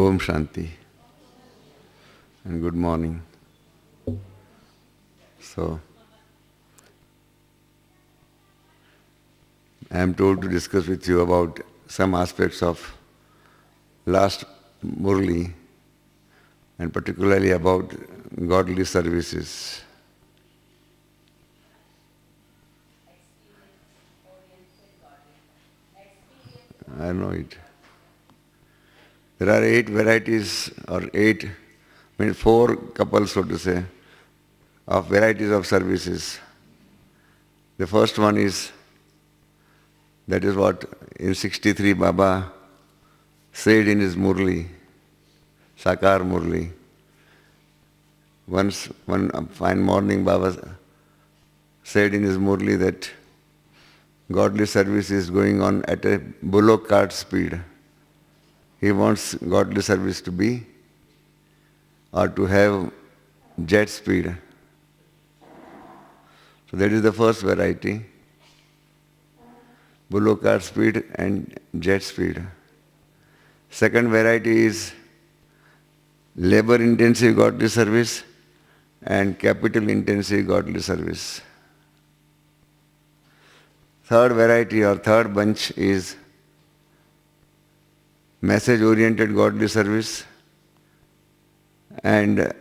Om Shanti and good morning. So, I am told to discuss with you about some aspects of last Murli and particularly about godly services. I know it. There are 8 varieties or 8, I mean 4 couples, so to say, of varieties of services. The first one is, that is what in 63 Baba said in his Murli, Sakar Murli. Once, one fine morning, Baba said in his Murli that godly service is going on at a bullock cart speed. He wants godly service to be or to have jet speed. So that is the first variety, bullock cart speed and jet speed. Second variety is labor-intensive godly service and capital-intensive godly service. Third variety or third bunch is message-oriented godly service and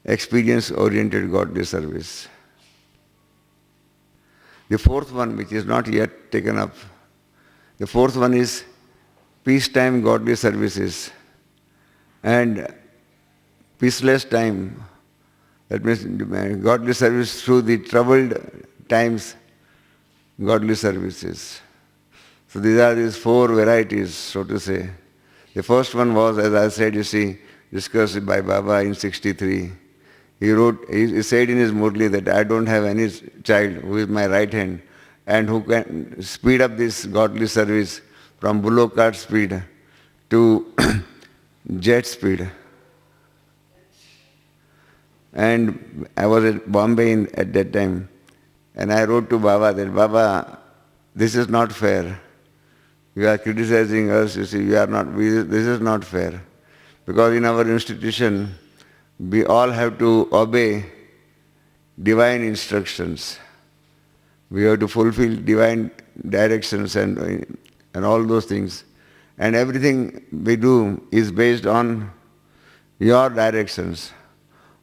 experience-oriented godly service. The fourth one, which is not yet taken up, the fourth one is peacetime godly services and peaceless time, that means godly service through the troubled times, godly services. So these are these 4 varieties, so to say. The first one was, as I said, you see, discussed by Baba in 63. He said in his Murli that I don't have any child who is my right hand and who can speed up this godly service from bullock cart speed to jet speed. And I was at Bombay at that time, and I wrote to Baba that, Baba, this is not fair. You are criticizing us, you see, this is not fair. Because in our institution, we all have to obey divine instructions. We have to fulfill divine directions and all those things. And everything we do is based on your directions.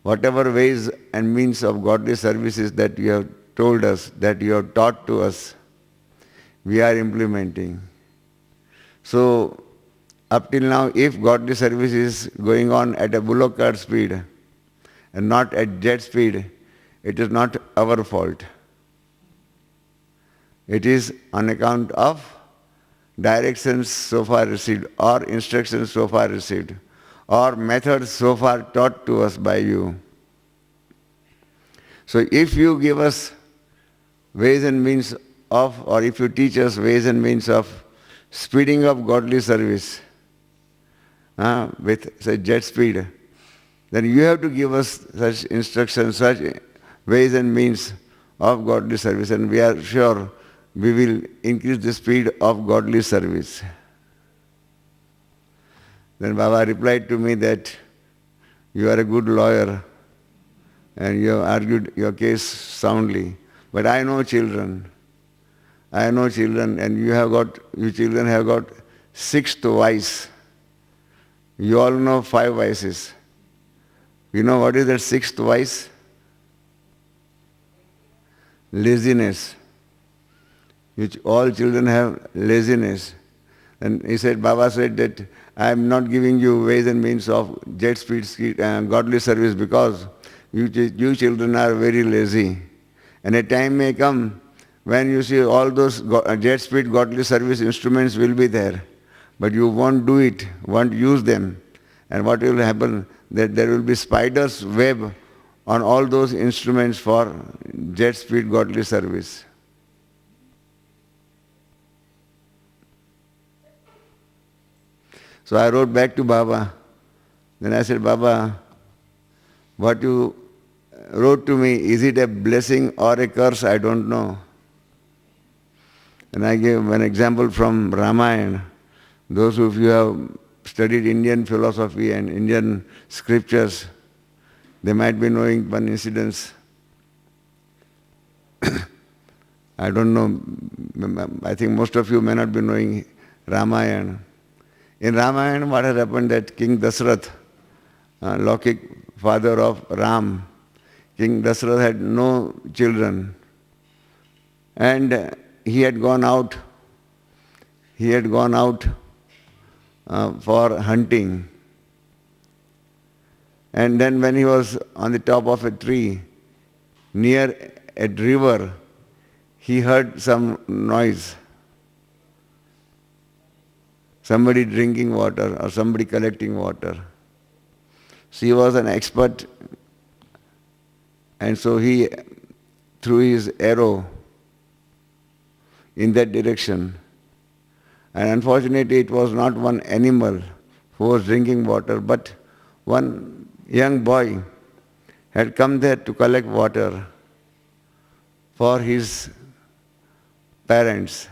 Whatever ways and means of godly services that you have told us, that you have taught to us, we are implementing. So, up till now, if godly service is going on at a bullock cart speed and not at jet speed, it is not our fault. It is on account of directions so far received or instructions so far received or methods so far taught to us by you. So if you give us ways and means of, or if you teach us ways and means of speeding up godly service with, say, jet speed, then you have to give us such instructions, such ways and means of godly service, and we are sure we will increase the speed of godly service. Then Baba replied to me that you are a good lawyer and you have argued your case soundly, but I know children. And you children have got 6th vice. You all know 5 vices. You know what is that 6th vice? Laziness. Which all children have laziness. And he said, Baba said that I am not giving you ways and means of jet speed godly service because you children are very lazy. And a time may come when you see all those jet speed godly service instruments will be there, but you won't do it, won't use them. And what will happen? That there will be spider's web on all those instruments for jet speed godly service. So I wrote back to Baba. Then I said, Baba, what you wrote to me, is it a blessing or a curse? I don't know. And I gave an example from Ramayana. Those of you have studied Indian philosophy and Indian scriptures, they might be knowing one incident. I don't know, I think most of you may not be knowing Ramayana. In Ramayana, what has happened that King Dasrath, Laukik father of Ram, King Dasrath had no children. And he had gone out for hunting. And then when he was on the top of a tree, near a river, he heard some noise. Somebody drinking water or somebody collecting water. So he was an expert, and so he threw his arrow in that direction. And unfortunately it was not one animal who was drinking water, but one young boy had come there to collect water for his parents.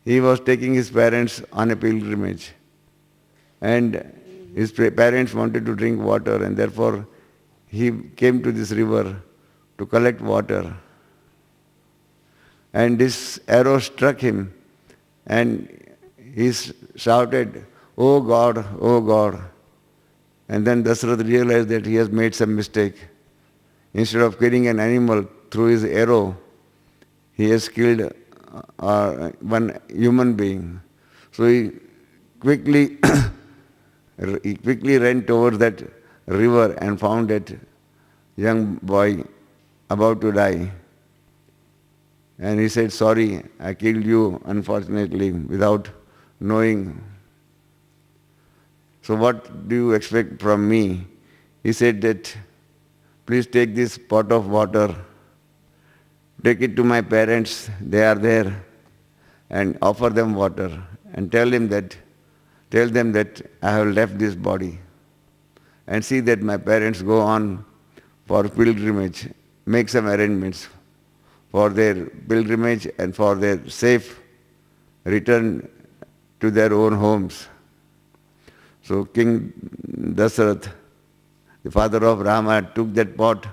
He was taking his parents on a pilgrimage, and his parents wanted to drink water, and therefore he came to this river to collect water. And this arrow struck him, and he shouted, "Oh God, oh God." And then Dasrath realized that he has made some mistake. Instead of killing an animal through his arrow, he has killed one human being. So he quickly ran towards that river and found that young boy about to die. And he said, "Sorry, I killed you, unfortunately, without knowing. So what do you expect from me?" He said that, "Please take this pot of water, take it to my parents, they are there, and offer them water, and tell them that I have left this body, and see that my parents go on for pilgrimage, make some arrangements for their pilgrimage and for their safe return to their own homes." So King Dasarath, the father of Rama, took that pot.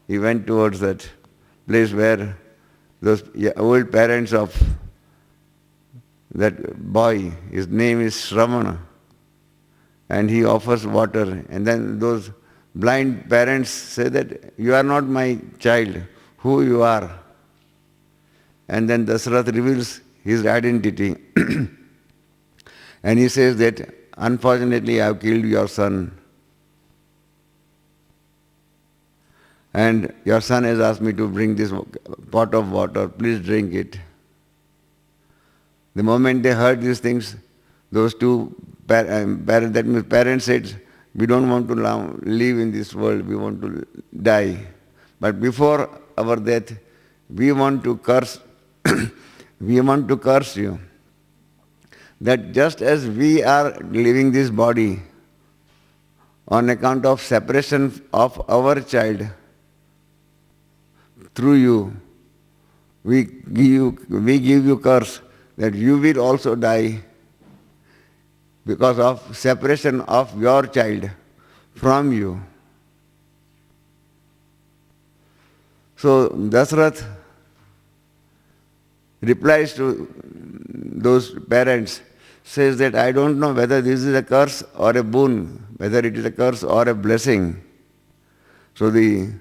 He went towards that place where those old parents of that boy, his name is Shravana, and he offers water. And then those blind parents say that, "You are not my child, who you are?" And then Dasarath reveals his identity. And he says that, "Unfortunately, I have killed your son. And your son has asked me to bring this pot of water, please drink it." The moment they heard these things, those two parents said, "We don't want to live in this world, we want to die. But before our death, we want to curse you. That just as we are leaving this body on account of separation of our child through you, we give you curse that you will also die because of separation of your child from you." So Dasarath replies to those parents, says that, "I don't know whether this is a curse or a boon, whether it is a curse or a blessing." So the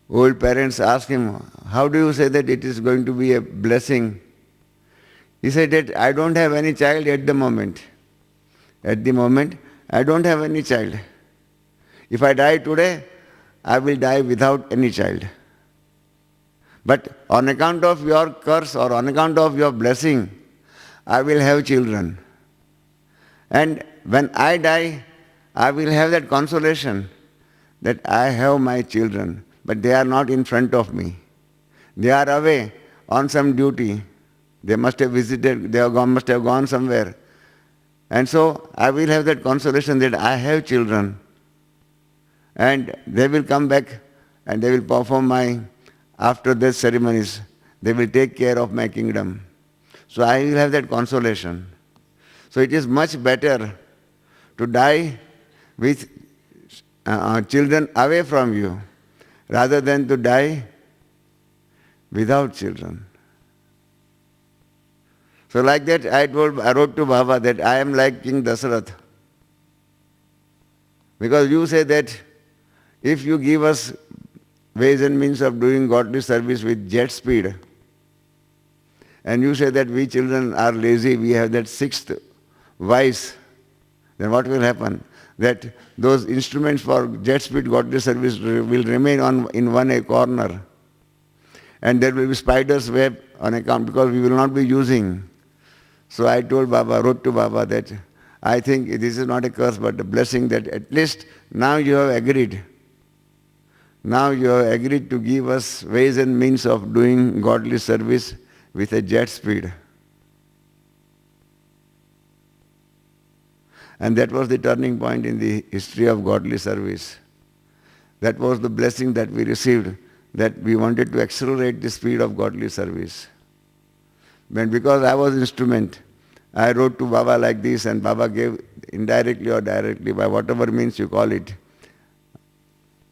old parents ask him, "How do you say that it is going to be a blessing?" He said that, "I don't have any child at the moment. At the moment, I don't have any child. If I die today, I will die without any child. But on account of your curse or on account of your blessing, I will have children. And when I die, I will have that consolation that I have my children, but they are not in front of me. They are away on some duty. They must have visited, must have gone somewhere. And so I will have that consolation that I have children. And they will come back and they will perform my after-death ceremonies. They will take care of my kingdom. So I will have that consolation." So it is much better to die with children away from you rather than to die without children. So like that I wrote to Baba that I am like King Dasarath. Because you say that if you give us ways and means of doing godly service with jet speed, and you say that we children are lazy, we have that sixth vice, then what will happen? That those instruments for jet speed godly service will remain in one corner. And there will be spider's web on account because we will not be using. So I told Baba, wrote to Baba that I think this is not a curse but a blessing that at least now you have agreed. Now you have agreed to give us ways and means of doing godly service with a jet speed. And that was the turning point in the history of godly service. That was the blessing that we received, that we wanted to accelerate the speed of godly service. But because I was instrument, I wrote to Baba like this, and Baba gave indirectly or directly, by whatever means you call it,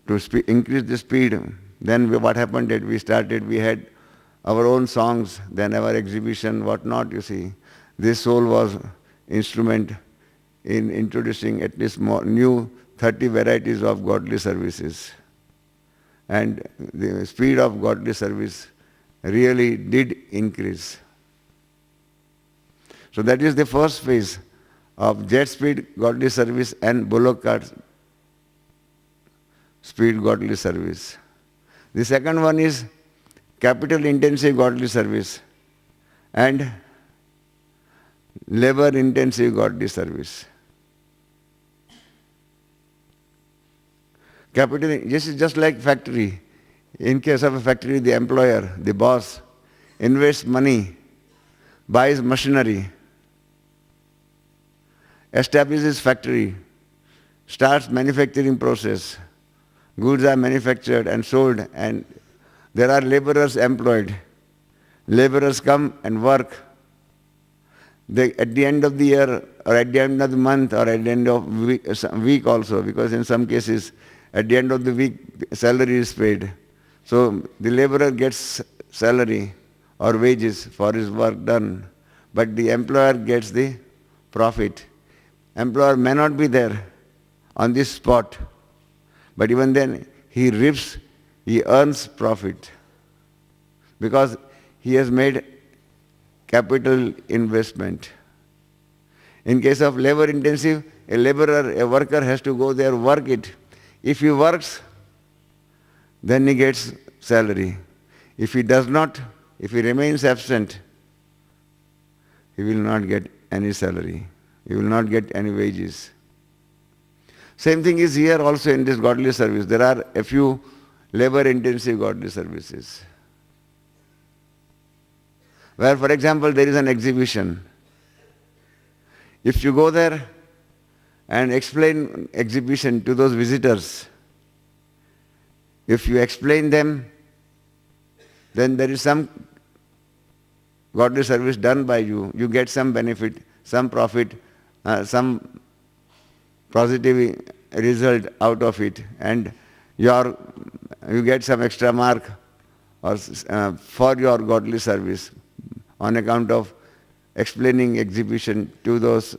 to increase the speed. Then what happened that we had our own songs, then our exhibition, whatnot, you see. This soul was instrument in introducing at least more new 30 varieties of godly services. And the speed of godly service really did increase. So that is the first phase of jet speed godly service and bullock cart speed godly service. The second one is capital intensive godly service and labor intensive godly service. Capital, this is just like factory. In case of a factory, the employer, the boss, invests money, buys machinery, establishes factory, starts manufacturing process. Goods are manufactured and sold, and there are laborers employed. Laborers come and work. At the end of the year, or at the end of the month, or at the end of week also, because in some cases, at the end of the week, salary is paid. So the laborer gets salary or wages for his work done, but the employer gets the profit. Employer may not be there on this spot, but even then he earns profit because he has made capital investment. In case of labor intensive, a worker has to go there, work it. If he works, then he gets salary. If he does not, if he remains absent, he will not get any salary. He will not get any wages. Same thing is here also in this godly service. There are a few labor-intensive godly services. Where, for example, there is an exhibition. If you go there and explain exhibition to those visitors, if you explain them, then there is some godly service done by you. You get some benefit, some profit, some positive result out of it, and you get some extra mark or for your godly service on account of explaining exhibition to those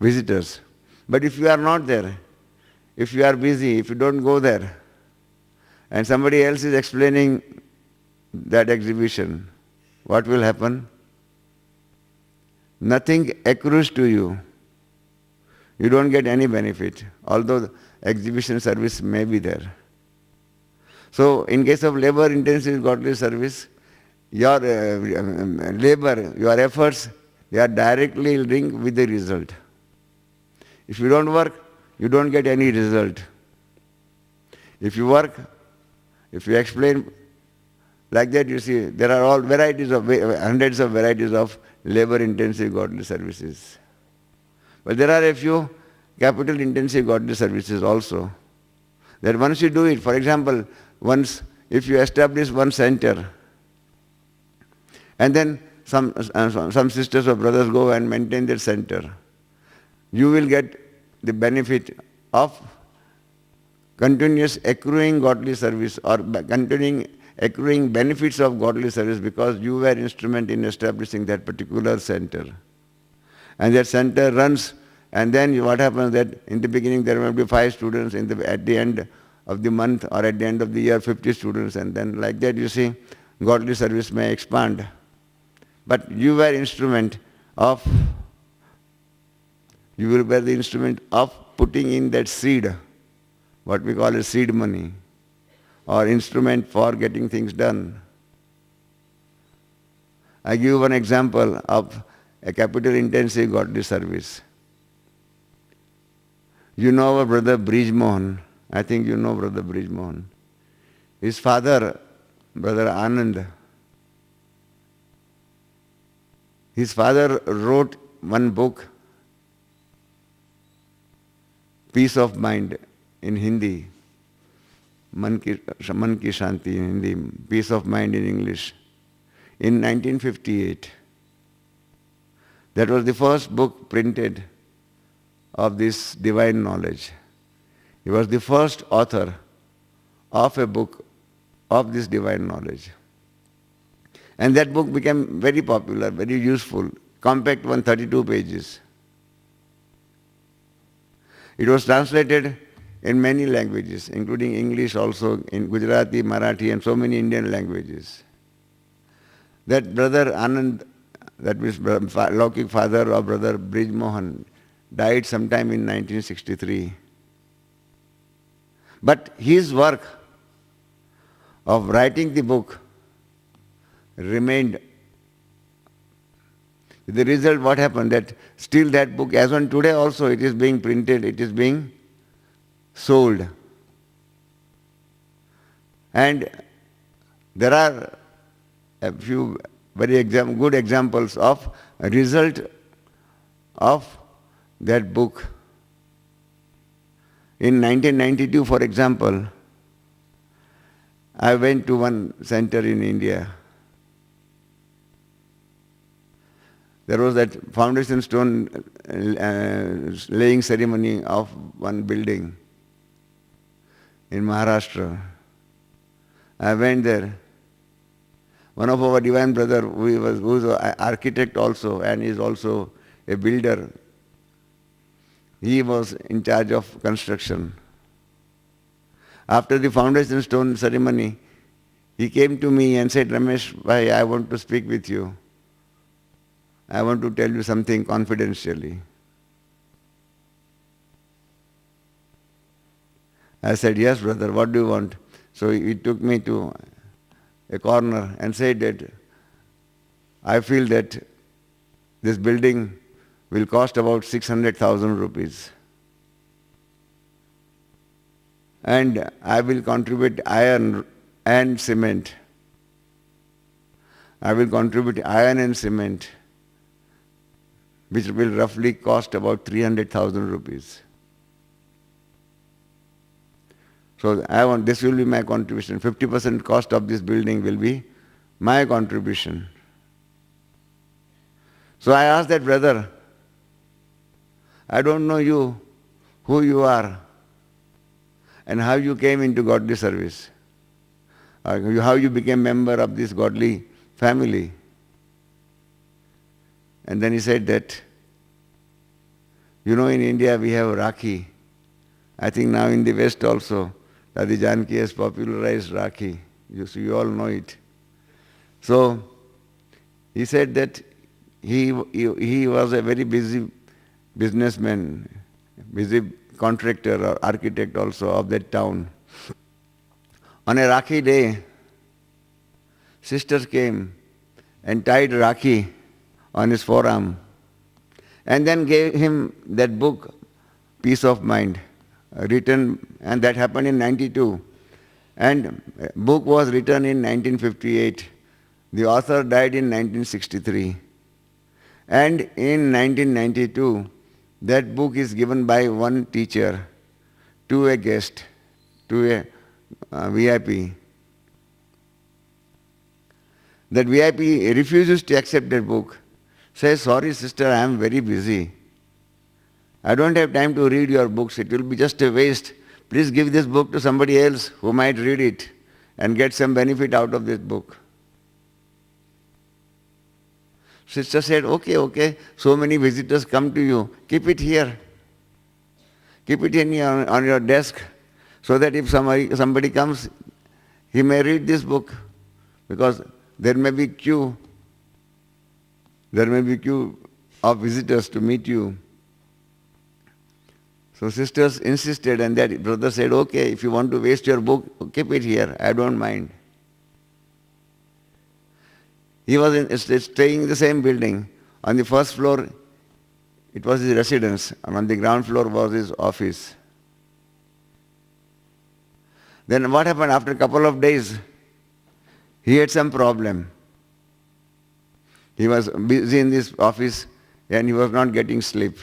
visitors. But if you are not there, if you are busy, if you don't go there, and somebody else is explaining that exhibition, what will happen? Nothing accrues to you. You don't get any benefit, although the exhibition service may be there. So in case of labor-intensive godly service, your labor, your efforts, they are directly linked with the result. If you don't work, you don't get any result. If you work, if you explain like that, you see, there are all hundreds of varieties of labor-intensive godly services. But there are a few capital-intensive godly services also. That once you do it, for example, if you establish one center, and then some sisters or brothers go and maintain their center. You will get the benefit of continuous accruing godly service or continuing accruing benefits of godly service because you were instrument in establishing that particular center. And that center runs, and then what happens that in the beginning there will be 5 students, at the end of the month or at the end of the year 50 students, and then like that you see godly service may expand. But you were instrument of, you will be the instrument of putting in that seed, what we call as seed money, or instrument for getting things done. I give one example of a capital intensive godly service. You know our brother Brij Mohan. I think you know brother Brij Mohan. His father, brother Anand, his father wrote one book, Peace of Mind, in Hindi. Man ki Shanti in Hindi, Peace of Mind in English, in 1958. That was the first book printed of this divine knowledge. He was the first author of a book of this divine knowledge. And that book became very popular, very useful, compact one, 32 pages. It was translated in many languages, including English also, in Gujarati, Marathi, and so many Indian languages. That brother Anand, that was Laukik father of brother Brij Mohan, died sometime in 1963. But his work of writing the book remained. The result, what happened, that still that book, as on today also, it is being printed, it is being sold. And there are a few very good examples of a result of that book. In 1992, for example, I went to one center in India. There was that foundation stone laying ceremony of one building in Maharashtra. I went there. One of our divine brother, who is an architect also and is also a builder, he was in charge of construction. After the foundation stone ceremony, he came to me and said, Ramesh, bhai, I want to speak with you. I want to tell you something confidentially. I said, yes, brother, what do you want? So he took me to a corner and said that I feel that this building will cost about 600,000 rupees. And I will contribute iron and cement. I will contribute iron and cement, which will roughly cost about 300,000 rupees. So this will be my contribution. 50% cost of this building will be my contribution. So I asked that brother, I don't know you, who you are, and how you came into godly service, how you became member of this godly family. And then he said that, you know, in India we have Rakhi. I think now in the West also, Radhi Janki has popularized Rakhi. You all know it. So he said that he was a very busy businessman, busy contractor or architect also of that town. On a Rakhi day, sisters came and tied Rakhi on his forearm and then gave him that book, Peace of Mind, written, and that happened in 92. And book was written in 1958. The author died in 1963. And in 1992, that book is given by one teacher to a guest, to a VIP. That VIP refuses to accept that book. Says, sorry sister, I am very busy. I don't have time to read your books. It will be just a waste. Please give this book to somebody else who might read it and get some benefit out of this book. Sister said, okay, okay, so many visitors come to you. Keep it here. Keep it on your desk so that if somebody comes, he may read this book because there may be queue. There may be queue of visitors to meet you. So sisters insisted and that brother said, okay, if you want to waste your book, keep it here. I don't mind. He was staying in the same building. On the first floor, it was his residence, and on the ground floor was his office. Then what happened after a couple of days? He had some problem. He was busy in this office and he was not getting sleep.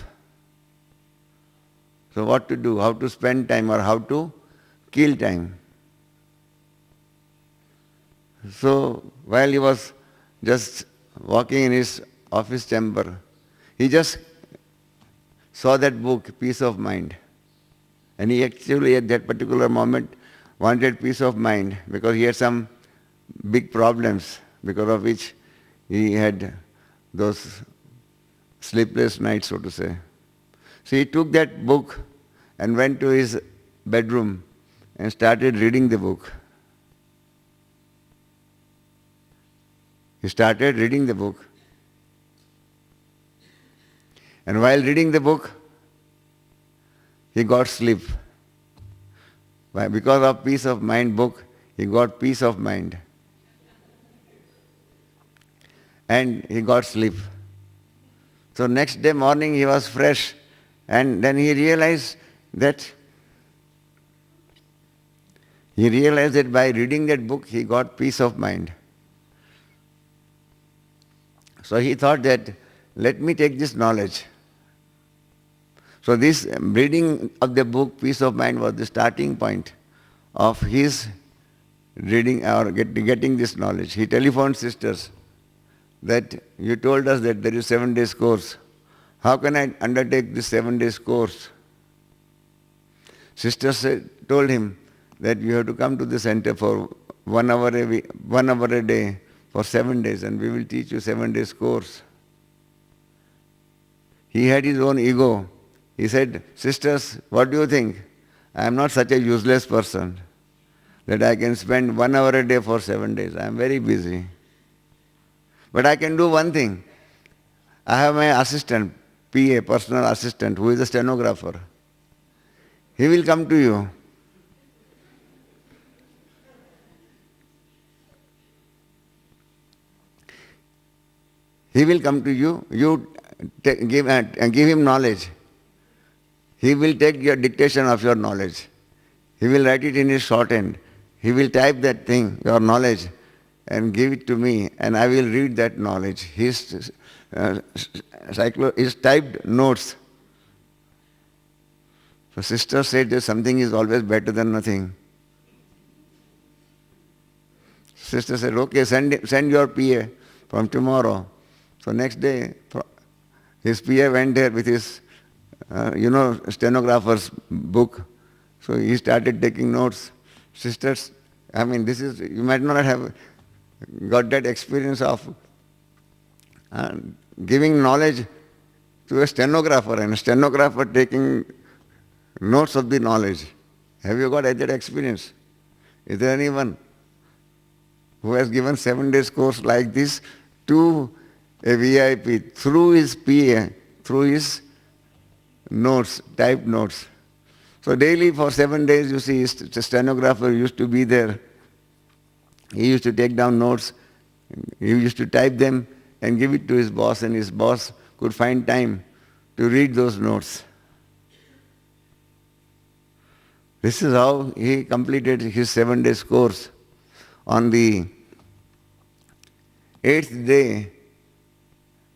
So what to do? How to spend time or how to kill time? So while he was just walking in his office chamber, he just saw that book, Peace of Mind. And he actually at that particular moment wanted peace of mind because he had some big problems because of which he had those sleepless nights, so to say. So he took that book and went to his bedroom and started reading the book. He started reading the book. And while reading the book, he got sleep. Because of Peace of Mind book, he got peace of mind. And he got sleep. So next day morning he was fresh and then he realized that by reading that book he got peace of mind. So he thought that let me take this knowledge. So this reading of the book Peace of Mind was the starting point of his reading or getting this knowledge. He telephoned sisters that you told us that there is 7 days course. How can I undertake this 7 days course? Sisters told him that you have to come to the center for 1 hour a day for 7 days and we will teach you 7 days course. He had his own ego. He said, sisters, what do you think? I am not such a useless person that I can spend 1 hour a day for 7 days. I am very busy. But I can do one thing. I have my assistant, PA, personal assistant, who is a stenographer. He will come to you. He will come to you. You give him knowledge. He will take your dictation of your knowledge. He will write it in his shorthand. He will type that thing, your knowledge, and give it to me, and I will read that knowledge. His typed notes. So sister said that something is always better than nothing. Sister said, okay, send your PA from tomorrow. So next day, his PA went there with his, stenographer's book. So he started taking notes. Sisters, you might not have got that experience of giving knowledge to a stenographer and a stenographer taking notes of the knowledge. Have you got that experience? Is there anyone who has given 7 days course like this to a VIP through his PA, through his notes, typed notes? So daily for 7 days, you see, the stenographer used to be there. He used to take down notes. He used to type them and give it to his boss, and his boss could find time to read those notes. This is how he completed his 7 days course. On the 8th day,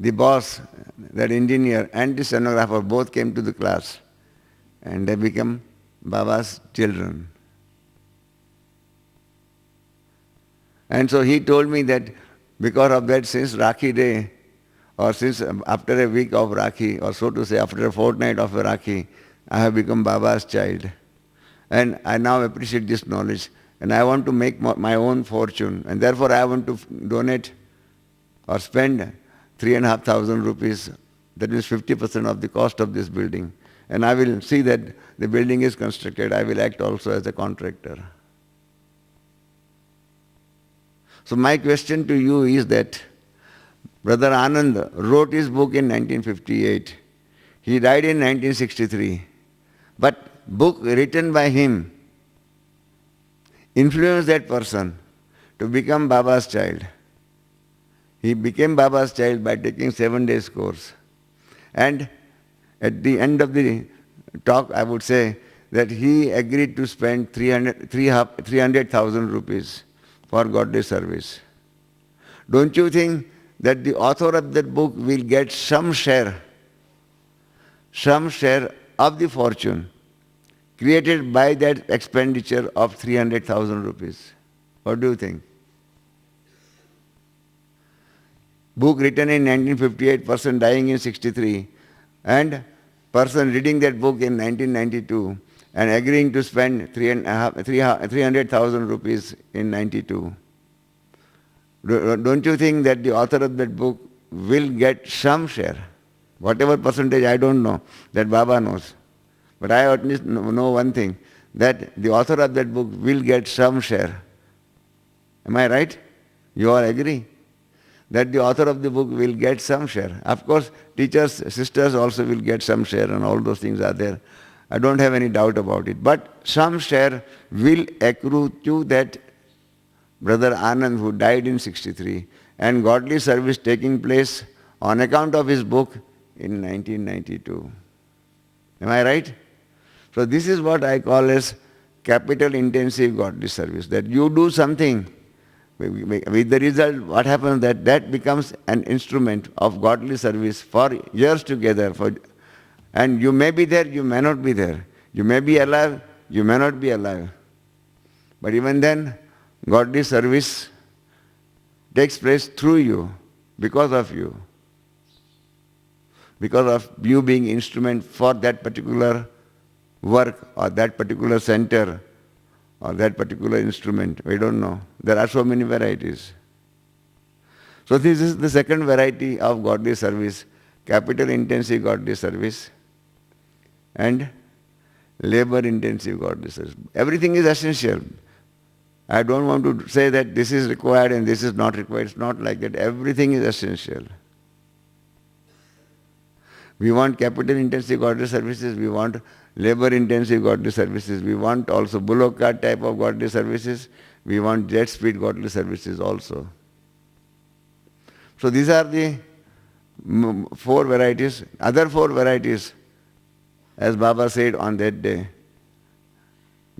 the boss, that engineer, and the stenographer both came to the class, and they became Baba's children. And so he told me that Because of that, since Rakhi Day, or since after a week of Rakhi, or so to say, after a fortnight of a Rakhi, I have become Baba's child. And I now appreciate this knowledge. And I want to make my own fortune. And therefore I want to donate or spend 3,500 rupees. That is 50% of the cost of this building. And I will see that the building is constructed. I will act also as a contractor. So my question to you is that Brother Anand wrote his book in 1958. He died in 1963. But book written by him influenced that person to become Baba's child. He became Baba's child by taking 7 days course. And at the end of the talk, I would say that he agreed to spend 300,000 rupees for godly service. Don't you think that the author of that book will get some share of the fortune created by that expenditure of 300,000 rupees? What do you think? Book written in 1958, person dying in 63, and person reading that book in 1992 and agreeing to spend 300,000 rupees in 92. Don't you think that the author of that book will get some share? Whatever percentage, I don't know, that Baba knows. But I at least know one thing, that the author of that book will get some share. Am I right? You all agree? That the author of the book will get some share. Of course, teachers, sisters also will get some share and all those things are there. I don't have any doubt about it. But some share will accrue to that Brother Anand who died in 63 and godly service taking place on account of his book in 1992. Am I right? So this is what I call as capital intensive godly service. That you do something, with the result, what happens that becomes an instrument of godly service for years together. And you may be there, you may not be there. You may be alive, you may not be alive. But even then, godly service takes place through you, because of you. Because of you being instrument for that particular work or that particular center or that particular instrument. We don't know. There are so many varieties. So this is the second variety of godly service, capital intensive godly service and labor intensive godly service. Everything is essential. I don't want to say that this is required and this is not required. It's not like that. Everything is essential. We want capital intensive godly services, we want labor intensive godly services, we want also bullock cart type of godly services, we want jet speed godly services also. So these are the 4 varieties. Other 4 varieties, as Baba said on that day,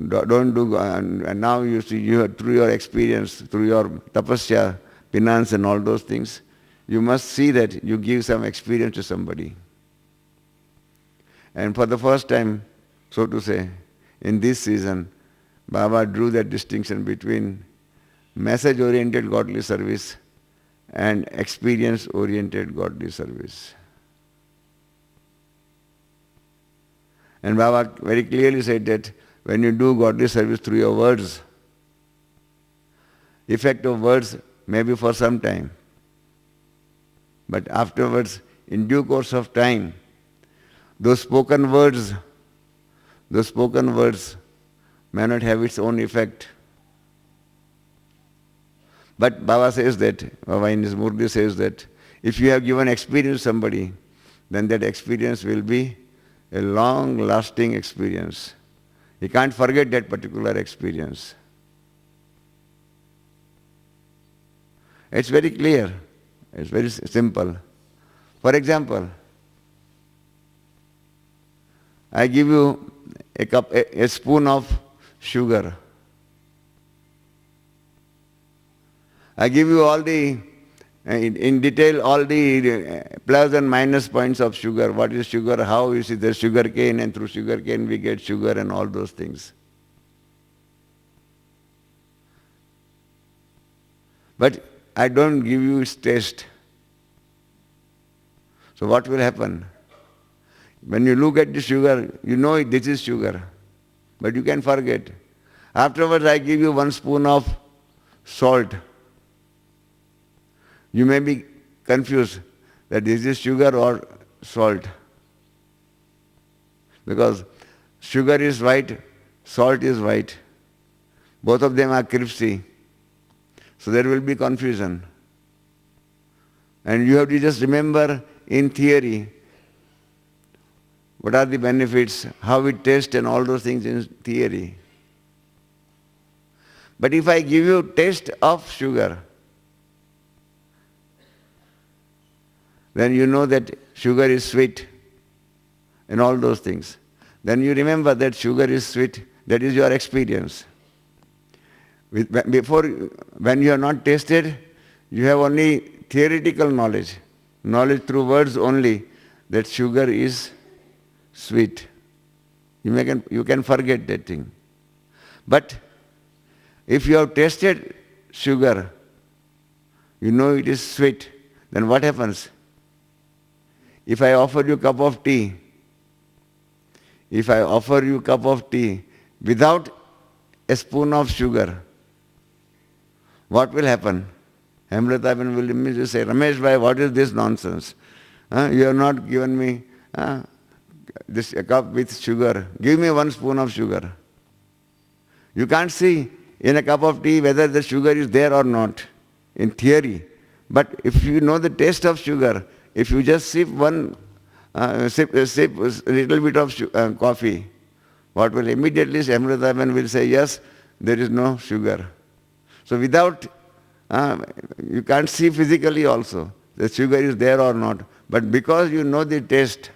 don't do, and now you see, through your experience, through your tapasya, penance and all those things, you must see that you give some experience to somebody. And for the first time, so to say, in this season, Baba drew that distinction between message-oriented godly service and experience-oriented godly service. And Baba very clearly said that when you do godly service through your words, effect of words may be for some time, but afterwards, in due course of time, those spoken words may not have its own effect. But Baba says that, Baba in his Murti says that, if you have given experience to somebody, then that experience will be a long-lasting experience. He can't forget that particular experience. It's very clear. It's very simple. For example, I give you a spoon of sugar. I give you all the, in detail, all the plus and minus points of sugar. What is sugar? How is it? There's sugar cane, and through sugar cane we get sugar and all those things. But I don't give you its taste. So what will happen? When you look at the sugar, you know this is sugar, but you can forget. Afterwards, I give you 1 spoon of salt. You may be confused that this is sugar or salt. Because sugar is white, salt is white. Both of them are crispy. So there will be confusion. And you have to just remember in theory what are the benefits, how it tastes and all those things in theory. But if I give you taste of sugar, then you know that sugar is sweet and all those things. Then you remember that sugar is sweet, that is your experience. Before, when you have not tasted, you have only theoretical knowledge through words only, that sugar is sweet. You can forget that thing. But if you have tasted sugar, you know it is sweet, then what happens? If I offer you a cup of tea, without a spoon of sugar, what will happen? Amritaban will immediately say, Ramesh bhai, what is this nonsense? You have not given me this cup with sugar. Give me 1 spoon of sugar. You can't see in a cup of tea whether the sugar is there or not, in theory. But if you know the taste of sugar, if you just sip a little bit of coffee, what will immediately Amritaban will say, yes, there is no sugar. So without, you can't see physically also, the sugar is there or not. But because you know the taste,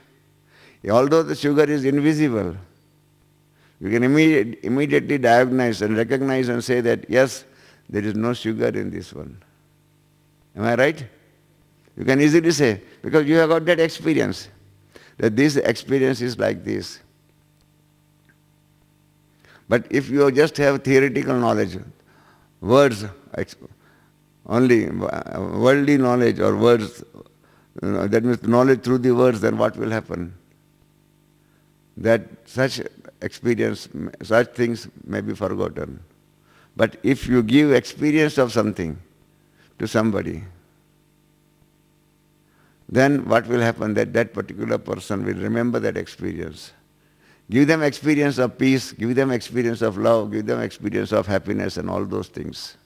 although the sugar is invisible, you can immediately diagnose and recognize and say that, yes, there is no sugar in this one. Am I right? You can easily say, because you have got that experience, that this experience is like this. But if you just have theoretical knowledge, words, only worldly knowledge or words, that means knowledge through the words, then what will happen? That such experience, such things may be forgotten. But if you give experience of something to somebody, then what will happen? That particular person will remember that experience. Give them experience of peace, give them experience of love, give them experience of happiness and all those things.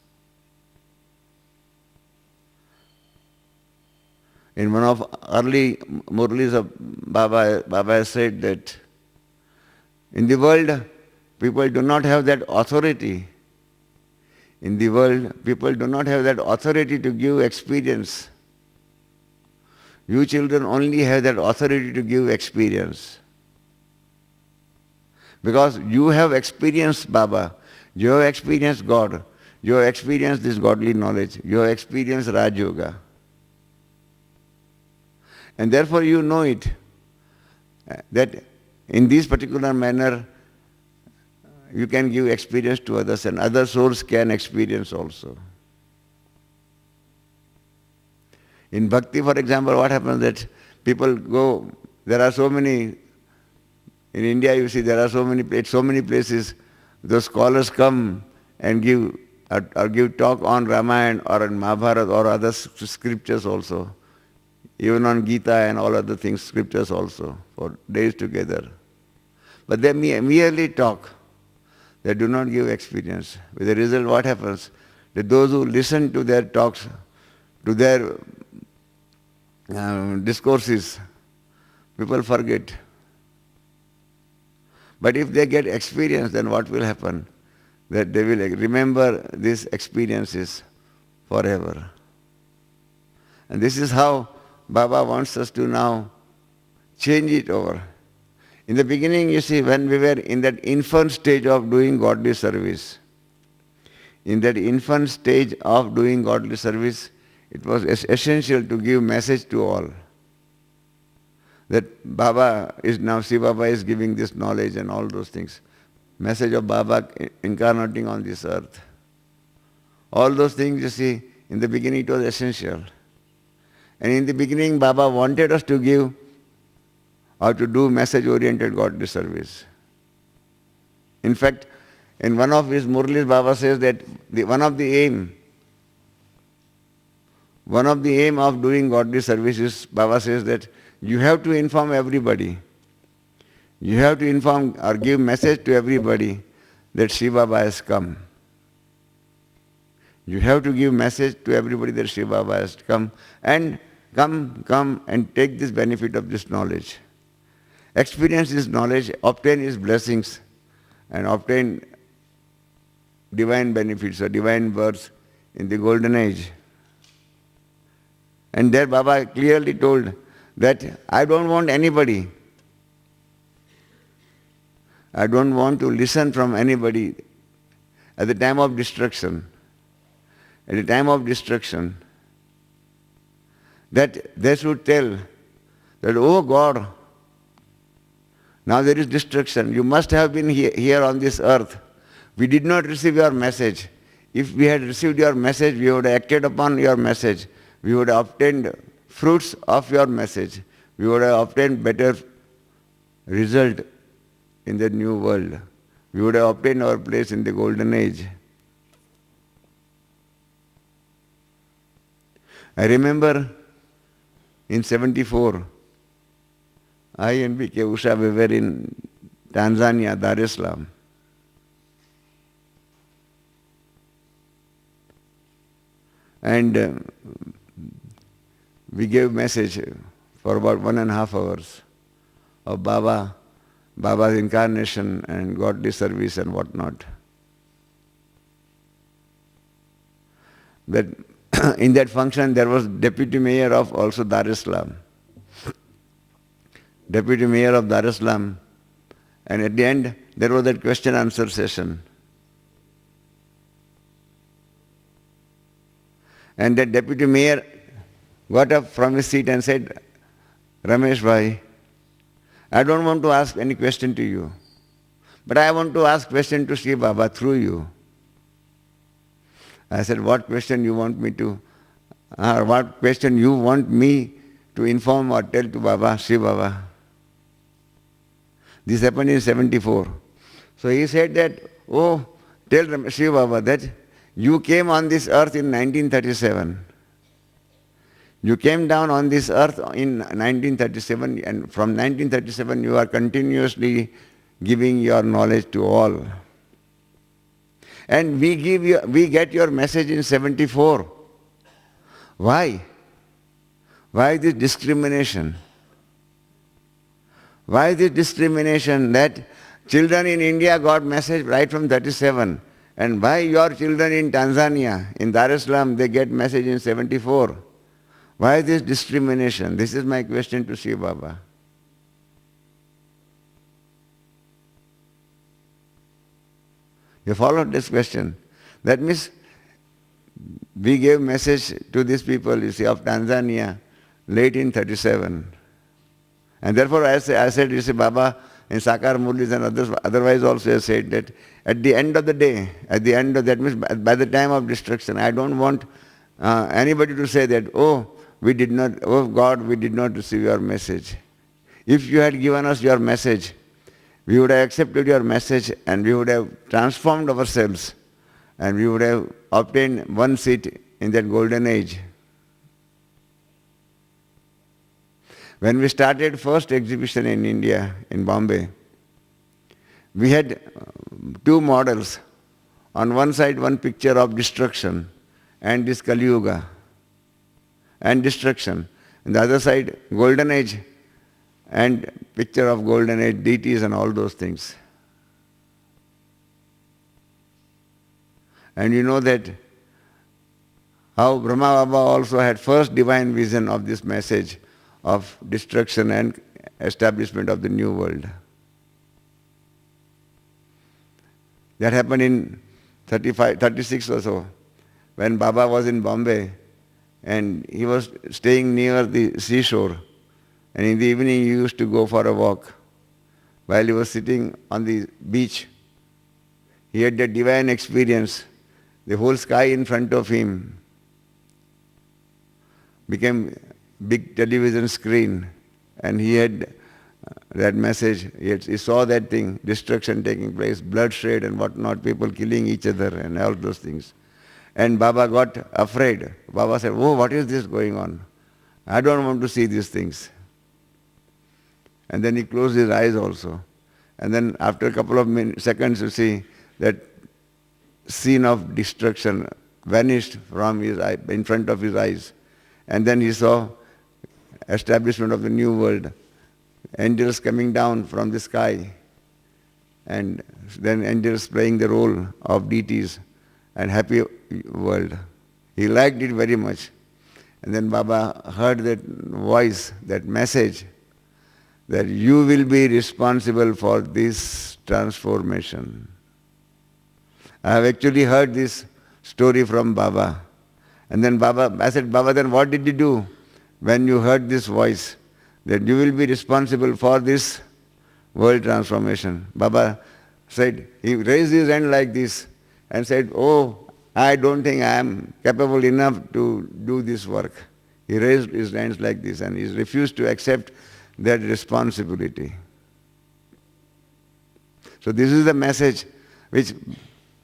In one of early Murlis of Baba has said that in the world, people do not have that authority. In the world, people do not have that authority to give experience. You children only have that authority to give experience. Because you have experienced Baba, you have experienced God, you have experienced this godly knowledge, you have experienced Raj Yoga. And therefore you know it, that in this particular manner you can give experience to others and other souls can experience also. In bhakti, for example, what happens that people go, there are so many, in India you see there are so many places, those scholars come and give talk on Ramayana or on Mahabharata or other scriptures also, even on Gita and all other things, scriptures also, for days together. But they merely talk. They do not give experience. With the result, what happens? That those who listen to their talks, to their discourses, people forget. But if they get experience, then what will happen? That they will remember these experiences forever. And this is how Baba wants us to now change it over. In the beginning, you see, when we were in that infant stage of doing godly service, it was essential to give message to all. That Baba is now, Shiva Baba is giving this knowledge and all those things. Message of Baba incarnating on this earth. All those things, you see, In the beginning it was essential. And in the beginning Baba wanted us to give or to do message-oriented godly service. In fact, in one of his Murlis, Baba says that one of the aim of doing godly service is, Baba says that you have to inform everybody. You have to inform or give message to everybody that Shiva Baba has come. You have to give message to everybody that Shiva Baba has come, and come and take this benefit of this knowledge. Experience this knowledge, obtain his blessings, and obtain divine benefits or divine birth in the golden age. And there Baba clearly told that I don't want anybody. I don't want to listen from anybody at the time of destruction. At the time of destruction, that they should tell that, oh God, now there is destruction. You must have been here on this earth. We did not receive your message. If we had received your message, we would have acted upon your message. We would have obtained fruits of your message. We would have obtained better result in the new world. We would have obtained our place in the golden age. I remember in 74, I and B.K. Usha, we were in Tanzania, Dar es Salaam. And we gave message for about 1.5 hours of Baba's incarnation and godly service and whatnot. But in that function there was Deputy Mayor of also Dar es Salaam. Deputy Mayor of Dar es Salaam. And at the end there was that question answer session. And that Deputy Mayor got up from his seat and said, Ramesh bhai, I don't want to ask any question to you, but I want to ask question to Shiva Baba through you. I said, what question you want me to, what question you want me to inform or tell to Baba, Shiva Baba? This happened in 74. So he said that, oh, tell Shiva Baba that you came on this earth in 1937. You came down on this earth in 1937, and from 1937 you are continuously giving your knowledge to all. And we get your message in 74. Why? Why this discrimination? Why this discrimination that children in India got message right from 37, and why your children in Tanzania, in Dar es Salaam, they get message in 74? Why this discrimination? This is my question to Shiva Baba. You followed this question? That means we gave message to these people, you see, of Tanzania late in 37. And therefore I said, you see, Baba in Sakar Murlis and others, otherwise also has said that at the end of the day, that means by the time of destruction, I don't want anybody to say that, oh God, we did not receive your message. If you had given us your message, we would have accepted your message and we would have transformed ourselves and we would have obtained one seat in that golden age. When we started first exhibition in India, in Bombay, we had two models. On one side, one picture of destruction and this Kali Yuga and destruction. On the other side, golden age and picture of golden age, deities and all those things. And you know that how Brahma Baba also had first divine vision of this message of destruction and establishment of the new world. That happened in 36 or so, when Baba was in Bombay and he was staying near the seashore, and in the evening he used to go for a walk. While he was sitting on the beach, he had that divine experience, the whole sky in front of him, became big television screen, and he had that message. He saw that thing, destruction taking place, bloodshed and whatnot, people killing each other and all those things. And Baba got afraid. Baba said, "Oh, what is this going on? I don't want to see these things." And then he closed his eyes also. And then after a couple of seconds, you see that scene of destruction vanished from his eye, in front of his eyes. And then he saw establishment of the new world, angels coming down from the sky, and then angels playing the role of deities, and happy world. He liked it very much. And then Baba heard that voice, that message, that you will be responsible for this transformation. I have actually heard this story from Baba. And then I said, Baba, then what did you do when you heard this voice, that you will be responsible for this world transformation? Baba said, he raised his hand like this and said, "Oh, I don't think I am capable enough to do this work." He raised his hands like this and he refused to accept that responsibility. So this is the message which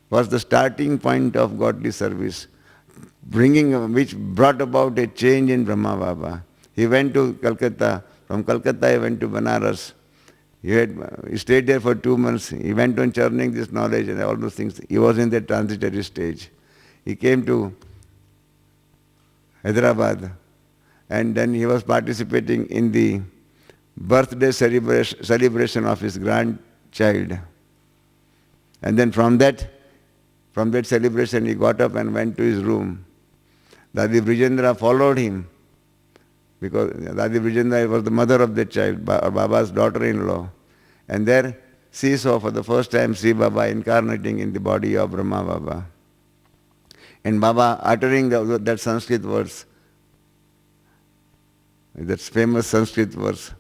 was the starting point of godly service, which brought about a change in Brahma Baba. He went to Calcutta. From Calcutta he went to Banaras. He stayed there for 2 months. He went on churning this knowledge and all those things. He was in the transitory stage. He came to Hyderabad, and then he was participating in the birthday celebration of his grandchild. And then from that celebration he got up and went to his room. Dadi Brijendra followed him, because Dadi Brijendra was the mother of the child, Baba's daughter-in-law. And there she saw for the first time Sri Baba incarnating in the body of Brahma Baba. And Baba uttering that Sanskrit words, that famous Sanskrit verse.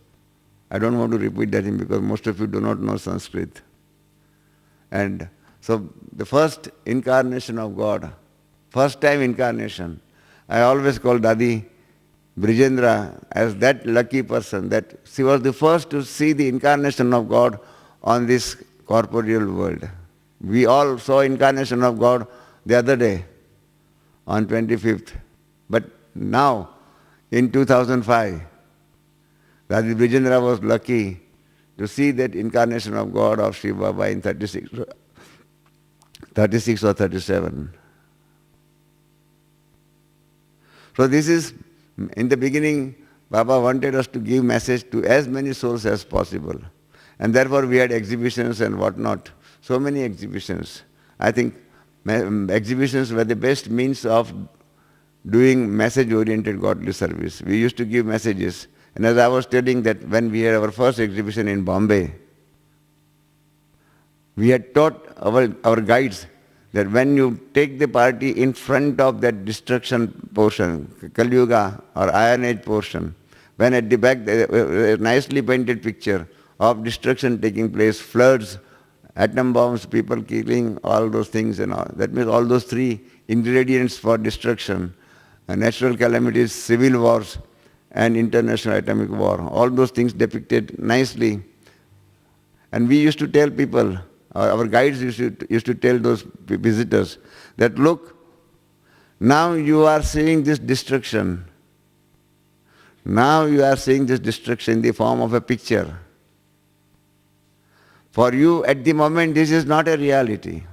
I don't want to repeat that because most of you do not know Sanskrit. And so the first incarnation of God, first time incarnation, I always call Dadi Brijendra as that lucky person, that she was the first to see the incarnation of God on this corporeal world. We all saw incarnation of God the other day on 25th. But now, in 2005, Dadi Brijendra was lucky to see that incarnation of God of Shiva Baba in 36 or 37. So this is, in the beginning, Baba wanted us to give message to as many souls as possible. And therefore we had exhibitions and whatnot. So many exhibitions. I think exhibitions were the best means of doing message-oriented godly service. We used to give messages. And as I was telling that when we had our first exhibition in Bombay, we had taught our guides that when you take the party in front of that destruction portion, Kali Yuga or Iron Age portion, when at the back there is a nicely painted picture of destruction taking place, floods, atom bombs, people killing, all those things and all. That means all those three ingredients for destruction, natural calamities, civil wars, and international atomic war. All those things depicted nicely. And we used to tell people, our guides used to tell those visitors that, look, now you are seeing this destruction. Now you are seeing this destruction in the form of a picture. For you, at the moment, this is not a reality.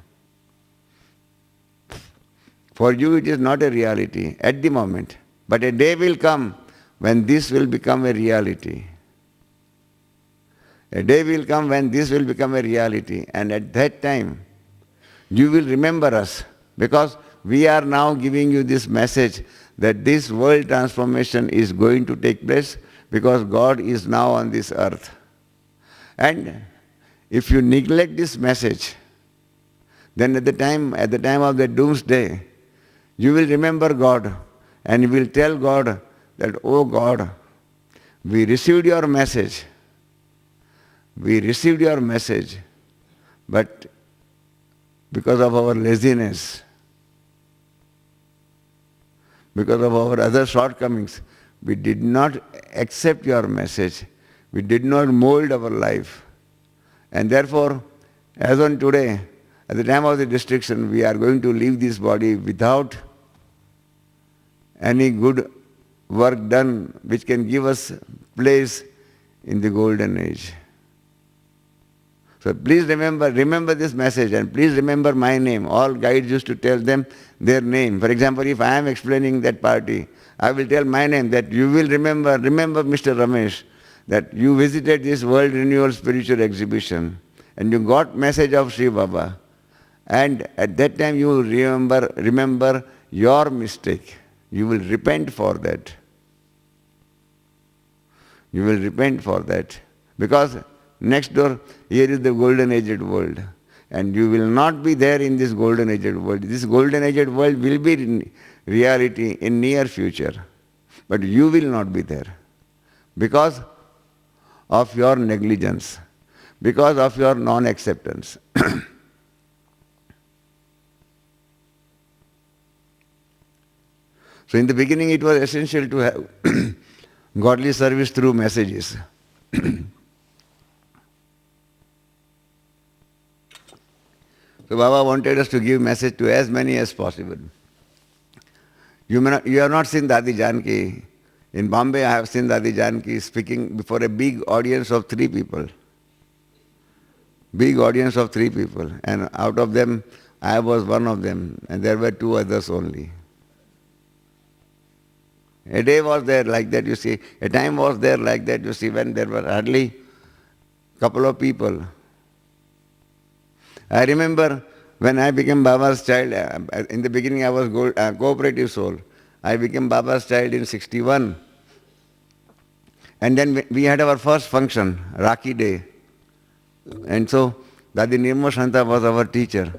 For you, it is not a reality at the moment. But a day will come when this will become a reality. A day will come when this will become a reality, and at that time, you will remember us, because we are now giving you this message that this world transformation is going to take place because God is now on this earth. And if you neglect this message, then at the time of the doomsday, you will remember God and you will tell God that, oh God, we received your message. We received your message, but because of our laziness, because of our other shortcomings, we did not accept your message. We did not mold our life. And therefore, as on today, at the time of the destruction, we are going to leave this body without any good work done which can give us place in the golden age. So please remember this message, and please remember my name. All guides used to tell them their name. For example, if I am explaining that party, I will tell my name, that you will remember Mr. Ramesh, that you visited this World Renewal Spiritual Exhibition and you got message of Sri Baba. And at that time you will remember your mistake. You will repent for that. You will repent for that. Because next door, here is the golden aged world. And you will not be there in this golden aged world. This golden aged world will be in reality in near future. But you will not be there. Because of your negligence. Because of your non-acceptance. So in the beginning it was essential to have godly service through messages. So Baba wanted us to give message to as many as possible. You have not seen Dadi Janki. In Bombay I have seen Dadi Janki speaking before a big audience of 3 people. Big audience of 3 people. And out of them, I was one of them. And there were 2 others only. A day was there like that, you see. A time was there like that, you see, when there were hardly couple of people. I remember when I became Baba's child, in the beginning I was cooperative soul. I became Baba's child in 61. And then we had our first function, Rakhi Day. And so Dadi Nirmal Shanta was our teacher.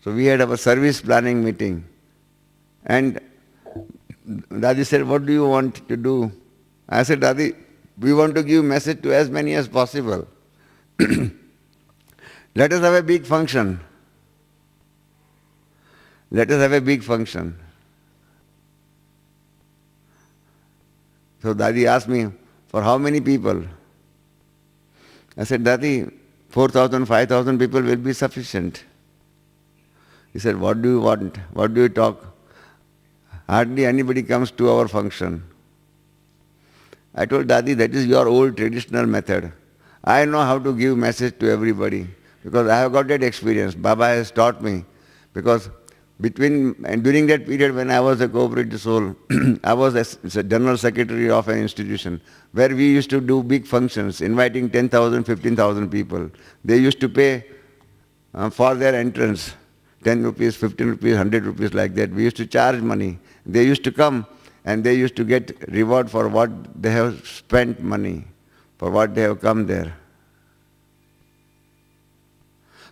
So we had our service planning meeting. And Dadi said, what do you want to do? I said, Dadi, we want to give message to as many as possible. Let us have a big function. Let us have a big function. So Dadi asked me, for how many people? I said, Dadi, 4,000, 5,000 people will be sufficient. He said, what do you want? What do you talk? Hardly anybody comes to our function. I told Dadi, that is your old traditional method. I know how to give message to everybody because I have got that experience. Baba has taught me. Because during that period when I was a cooperative soul, I was a general secretary of an institution where we used to do big functions, inviting 10,000, 15,000 people. They used to pay for their entrance, 10 rupees, 15 rupees, 100 rupees like that. We used to charge money. They used to come and they used to get reward for what they have spent money, for what they have come there.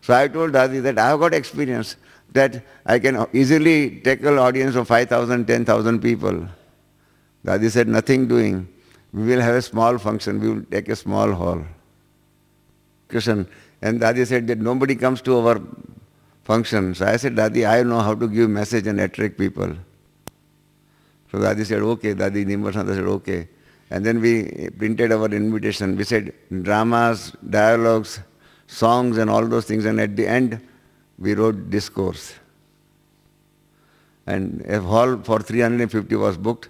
So I told Dadi that I have got experience that I can easily tackle audience of 5,000, 10,000 people. Dadi said, nothing doing. We will have a small function. We will take a small hall. Krishna. And Dadi said that nobody comes to our function. So I said, Dadi, I know how to give message and attract people. So Dadi said, okay. Dadi Nirmal Shanta said, okay. And then we printed our invitation. We said dramas, dialogues, songs and all those things. And at the end, we wrote discourse. And a hall for 350 was booked.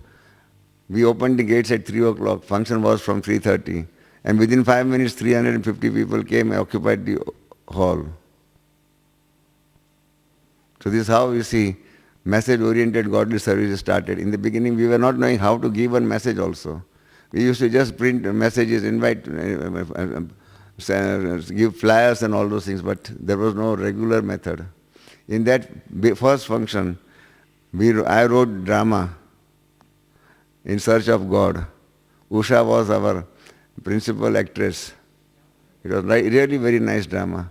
We opened the gates at 3 o'clock. Function was from 3:30. And within 5 minutes, 350 people came and occupied the hall. So this is how you see message-oriented godly service started. In the beginning, we were not knowing how to give one message also. We used to just print messages, invite, give flyers and all those things, but there was no regular method. In that first function, I wrote drama, In Search of God. Usha was our principal actress. It was really very nice drama.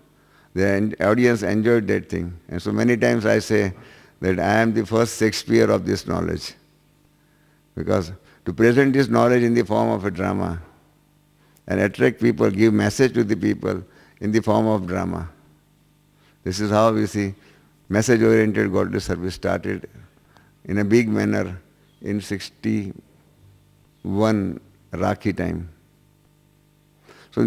The audience enjoyed that thing. And so many times I say that I am the first Shakespeare of this knowledge. Because to present this knowledge in the form of a drama and attract people, give message to the people in the form of drama. This is how we see message-oriented godly service started in a big manner in 61 Rakhi time. So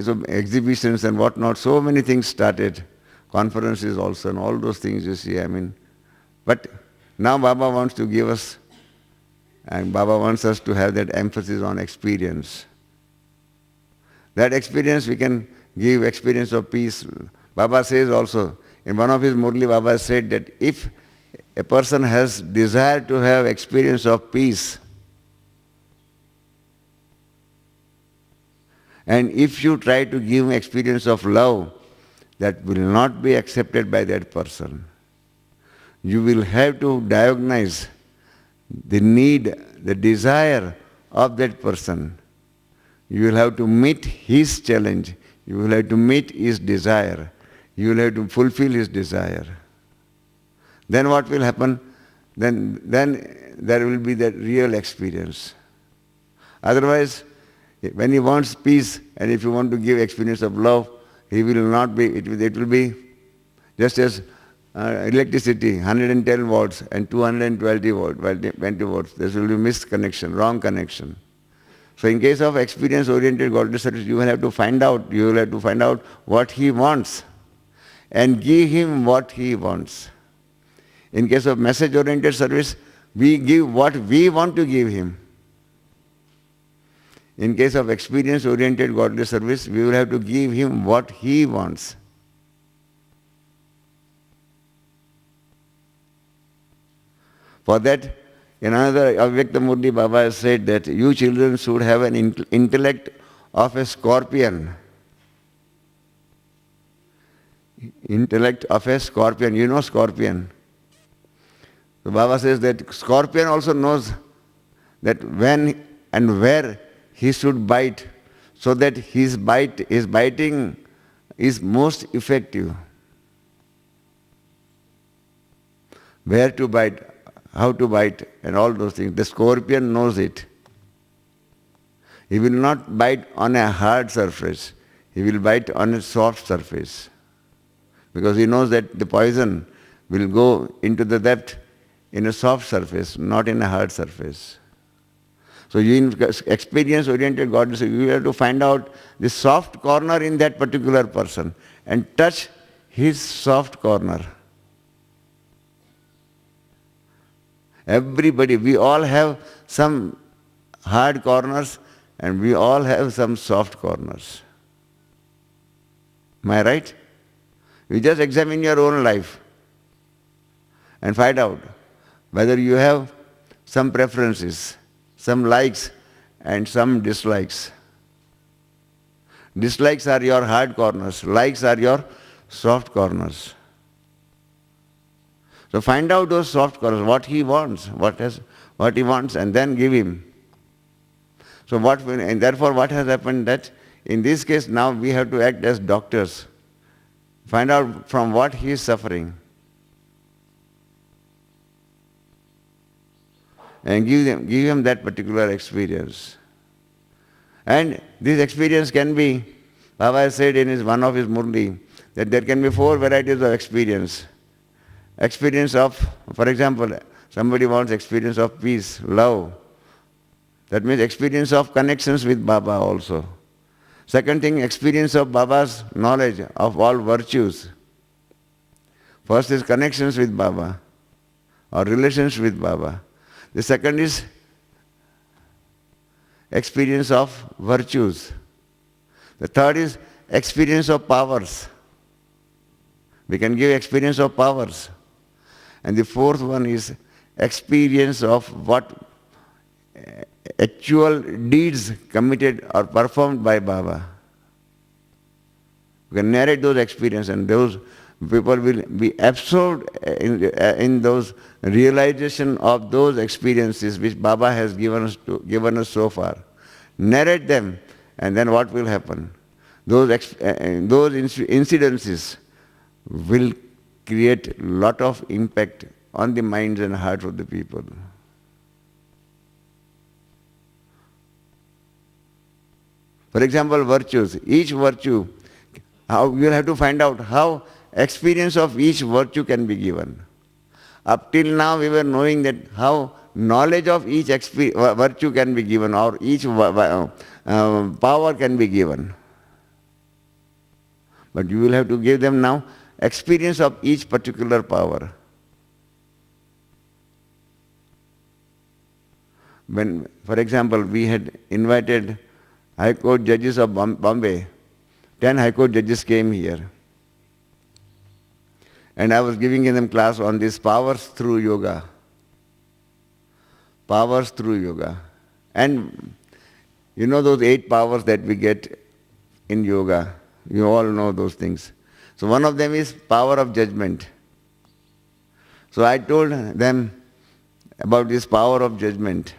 so exhibitions and whatnot, so many things started. Conferences also and all those things you see, I mean. But now Baba wants to give us, and Baba wants us to have that emphasis on experience. That experience we can give experience of peace. Baba says also, in one of his Murli, Baba said that if a person has desire to have experience of peace, and if you try to give him experience of love, that will not be accepted by that person. You will have to diagnose the need, the desire of that person. You will have to meet his challenge. You will have to meet his desire. You will have to fulfill his desire. Then what will happen? Then there will be that real experience. Otherwise, when he wants peace and if you want to give experience of love, he will not be, it will be just as electricity, 110 volts and 220 volts. There will be misconnection, wrong connection. So in case of experience-oriented godly service, you will have to find out what he wants and give him what he wants. In case of message-oriented service, we give what we want to give him. In case of experience-oriented godly service, we will have to give him what he wants. For that, in another Avyakta Murli, Baba has said that you children should have an intellect of a scorpion. Intellect of a scorpion. You know scorpion. So Baba says that scorpion also knows that when and where he should bite, so that his biting is most effective. Where to bite, how to bite, and all those things. The scorpion knows it. He will not bite on a hard surface. He will bite on a soft surface. Because he knows that the poison will go into the depth in a soft surface, not in a hard surface. So you in experience-oriented godliness, you have to find out the soft corner in that particular person and touch his soft corner. Everybody, we all have some hard corners and we all have some soft corners. Am I right? You just examine your own life and find out whether you have some preferences, some likes and some dislikes. Dislikes are your hard corners, likes are your soft corners. So find out those soft corners, what he wants, what he wants, and then give him. So and therefore what has happened that in this case now we have to act as doctors. Find out from what he is suffering. And give him that particular experience. And this experience can be, Baba has said in one of his Murli, that there can be 4 varieties of experience. Experience of, for example, somebody wants experience of peace, love. That means experience of connections with Baba also. Second thing, experience of Baba's knowledge of all virtues. First is connections with Baba or relations with Baba. The second is experience of virtues. The third is experience of powers. We can give experience of powers. And the fourth one is experience of what actual deeds committed or performed by Baba. We can narrate those experiences and those people will be absorbed in those realization of those experiences which Baba has given us so far. Narrate them and then what will happen? Those incidences will create lot of impact on the minds and hearts of the people. For example, virtues. Each virtue, you will have to find out how experience of each virtue can be given. Up till now we were knowing that how knowledge of each virtue can be given, or each power can be given. But you will have to give them now experience of each particular power. When, for example, we had invited High Court judges of Bombay, 10 High Court judges came here. And I was giving them class on these powers through yoga. Powers through yoga. And you know those 8 powers that we get in yoga. You all know those things. So one of them is power of judgment. So I told them about this power of judgment.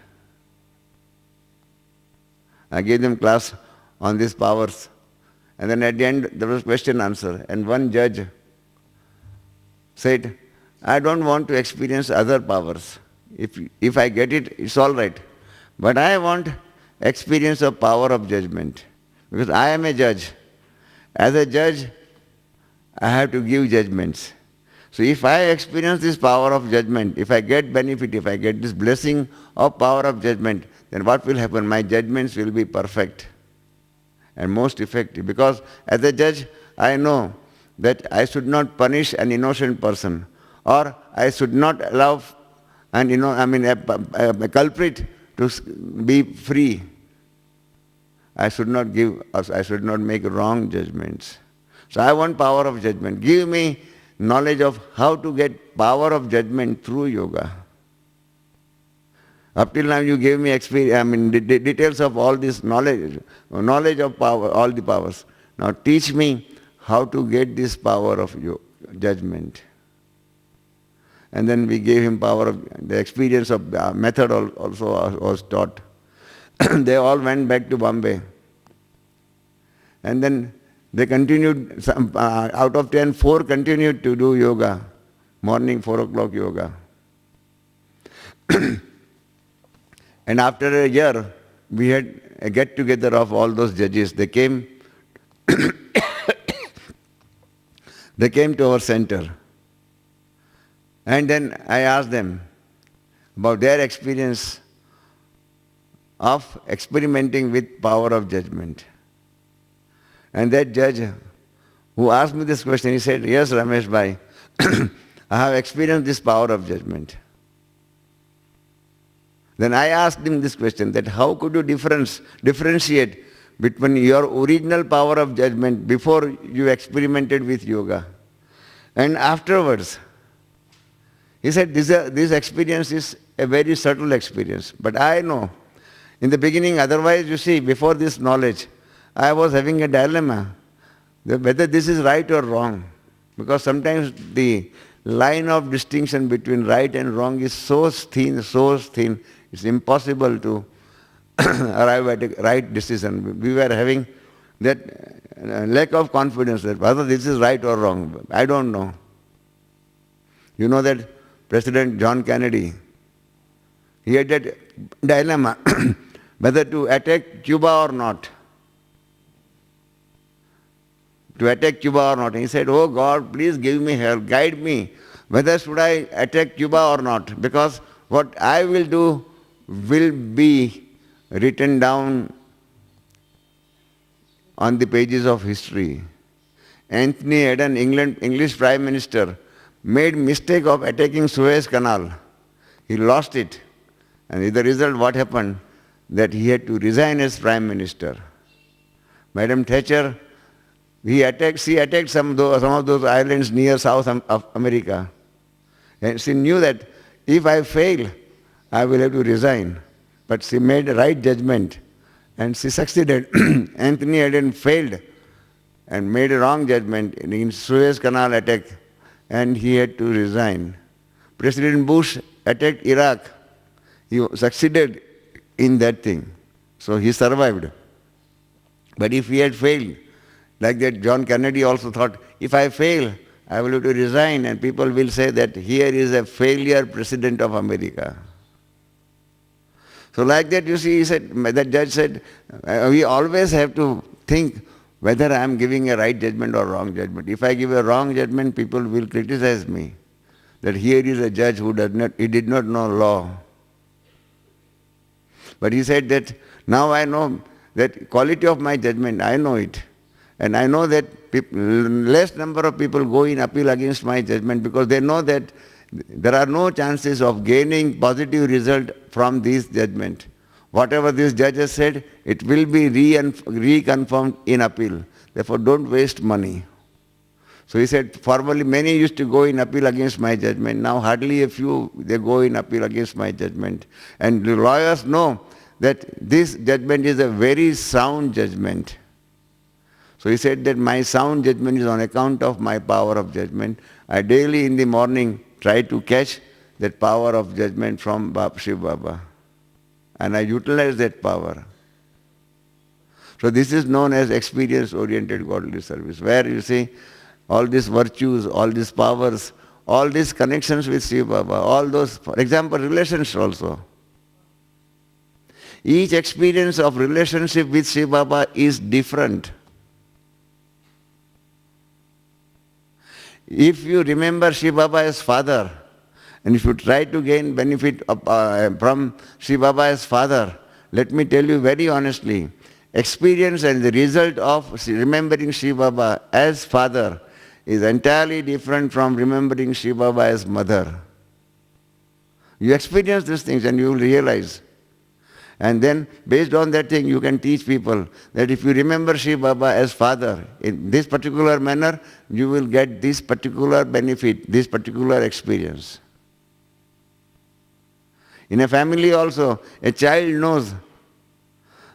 I gave them class on these powers. And then at the end there was question answer. And one judge said, I don't want to experience other powers. If I get it, it's all right. But I want experience of power of judgment. Because I am a judge. As a judge, I have to give judgments. So if I experience this power of judgment, if I get benefit, if I get this blessing of power of judgment, then what will happen? My judgments will be perfect and most effective. Because as a judge, I know that I should not punish an innocent person, or I should not allow a culprit to be free. I should not make wrong judgments. So I want power of judgment. Give me knowledge of how to get power of judgment through yoga. Up till now you gave me details of all this knowledge of power, all the powers. Now teach me how to get this power of judgment. And then we gave him power of, the experience of method also was taught. They all went back to Bombay. And then they continued, out of 10, 4 continued to do yoga, morning 4 o'clock yoga. And after a year, we had a get-together of all those judges. They came, they came to our center. And then I asked them about their experience of experimenting with power of judgment. And that judge who asked me this question, he said, yes, Ramesh bhai, I have experienced this power of judgment. Then I asked him this question, that how could you differentiate between your original power of judgment before you experimented with yoga and afterwards? He said, this experience is a very subtle experience. But I know, in the beginning, otherwise, you see, before this knowledge, I was having a dilemma, whether this is right or wrong. Because sometimes the line of distinction between right and wrong is so thin, it's impossible to arrive at a right decision. We were having that lack of confidence that whether this is right or wrong. I don't know. You know that President John Kennedy, he had that dilemma whether to attack Cuba or not. To attack Cuba or not. He said, oh God, please give me help, guide me. Whether should I attack Cuba or not? Because what I will do will be written down on the pages of history. Anthony Eden, English Prime Minister, made mistake of attacking Suez Canal. He lost it. And as a result, what happened? That he had to resign as Prime Minister. Madam Thatcher, she attacked some of those islands near South America. And she knew that if I fail, I will have to resign. But she made the right judgment and she succeeded. Anthony Eden failed and made a wrong judgment in Suez Canal attack and he had to resign. President Bush attacked Iraq. He succeeded in that thing. So he survived. But if he had failed, like that John Kennedy also thought, if I fail, I will have to resign and people will say that here is a failure president of America. So like that, you see, he said, that judge said, we always have to think whether I am giving a right judgment or wrong judgment. If I give a wrong judgment, people will criticize me. That here is a judge who did not know law. But he said that now I know that quality of my judgment, I know it. And I know that less number of people go in appeal against my judgment because they know that there are no chances of gaining positive result from this judgment. Whatever this judge has said, it will be reconfirmed in appeal. Therefore, don't waste money. So he said, formerly many used to go in appeal against my judgment. Now hardly a few, they go in appeal against my judgment. And the lawyers know that this judgment is a very sound judgment. So he said that my sound judgment is on account of my power of judgment. I daily in the morning try to catch that power of judgment from Shiv Baba. And I utilize that power. So this is known as experience-oriented godly service, where you see all these virtues, all these powers, all these connections with Shiv Baba, all those, for example, relations also. Each experience of relationship with Shiv Baba is different. If you remember Shiv Baba as father, and if you try to gain benefit from Shiv Baba as father, let me tell you very honestly, experience and the result of remembering Shiv Baba as father is entirely different from remembering Shiv Baba as mother. You experience these things and you will realize. And then based on that thing you can teach people that if you remember Shiv Baba as father in this particular manner, you will get this particular benefit, this particular experience. In a family also, a child knows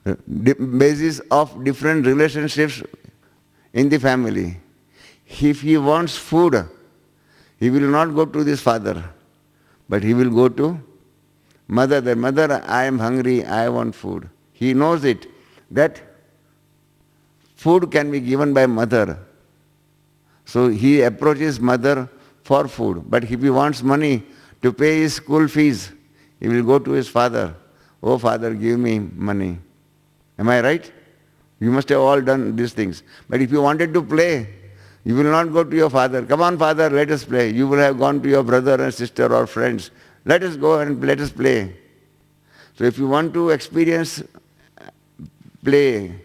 the basis of different relationships in the family. If he wants food, he will not go to this father, but he will go to mother. The mother, I am hungry, I want food. He knows it, that food can be given by mother. So he approaches mother for food. But if he wants money to pay his school fees, he will go to his father. Oh father, give me money. Am I right? You must have all done these things. But if you wanted to play, you will not go to your father. Come on father, let us play. You will have gone to your brother and sister or friends. Let us go and let us play. So if you want to experience play,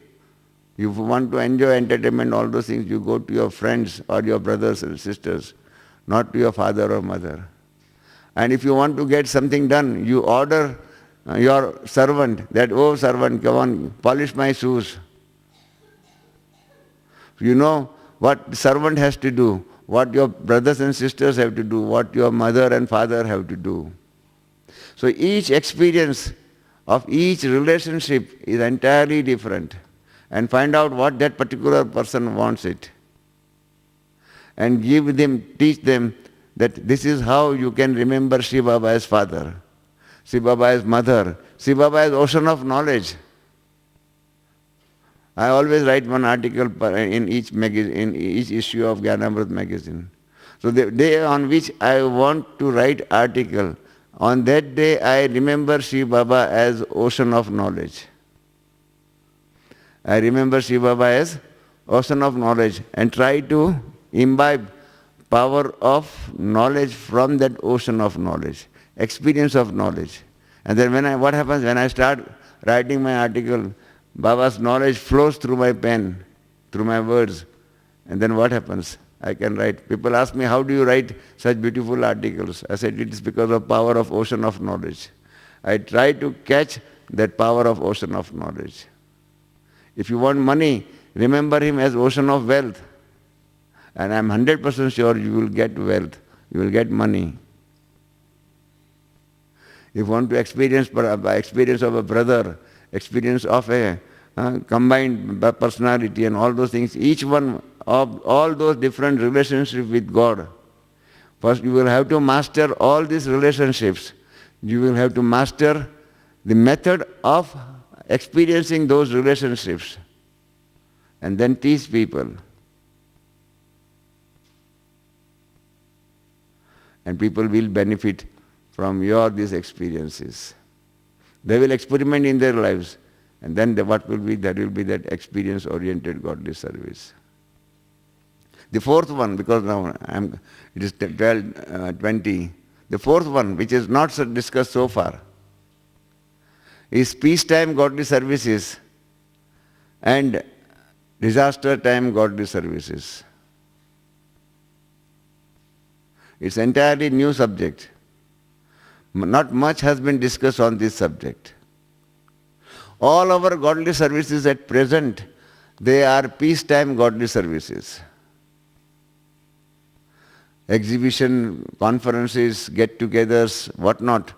you want to enjoy entertainment, all those things, you go to your friends or your brothers and sisters, not to your father or mother. And if you want to get something done, you order your servant that, oh servant, come on, polish my shoes. You know what the servant has to do, what your brothers and sisters have to do, what your mother and father have to do. So each experience of each relationship is entirely different. And find out what that particular person wants it. And give them, teach them that this is how you can remember Shiv Baba as father, Shiv Baba as mother, Shiv Baba as ocean of knowledge. I always write one article in each issue of Gyanamrit magazine. So the day on which I want to write article, on that day I remember Shiv Baba as ocean of knowledge. I remember Shiv Baba as ocean of knowledge and try to imbibe power of knowledge from that ocean of knowledge, experience of knowledge. And then what happens when I start writing my article, Baba's knowledge flows through my pen, through my words. And then what happens? I can write. People ask me, how do you write such beautiful articles? I said, it is because of power of ocean of knowledge. I try to catch that power of ocean of knowledge. If you want money, remember him as ocean of wealth. And I'm 100% sure you will get wealth. You will get money. If you want to experience of a brother, experience of a combined personality and all those things, each one of all those different relationships with God. First you will have to master all these relationships. You will have to master the method of experiencing those relationships and then teach people. And people will benefit from these experiences. They will experiment in their lives, and then what will be? There will be that experience-oriented godly service. The fourth one, because now it is 12:20. The fourth one, which is not discussed so far, is peacetime godly services and disaster time godly services. It's entirely new subject. Not much has been discussed on this subject. All our godly services at present, they are peacetime godly services. Exhibition, conferences, get-togethers, whatnot,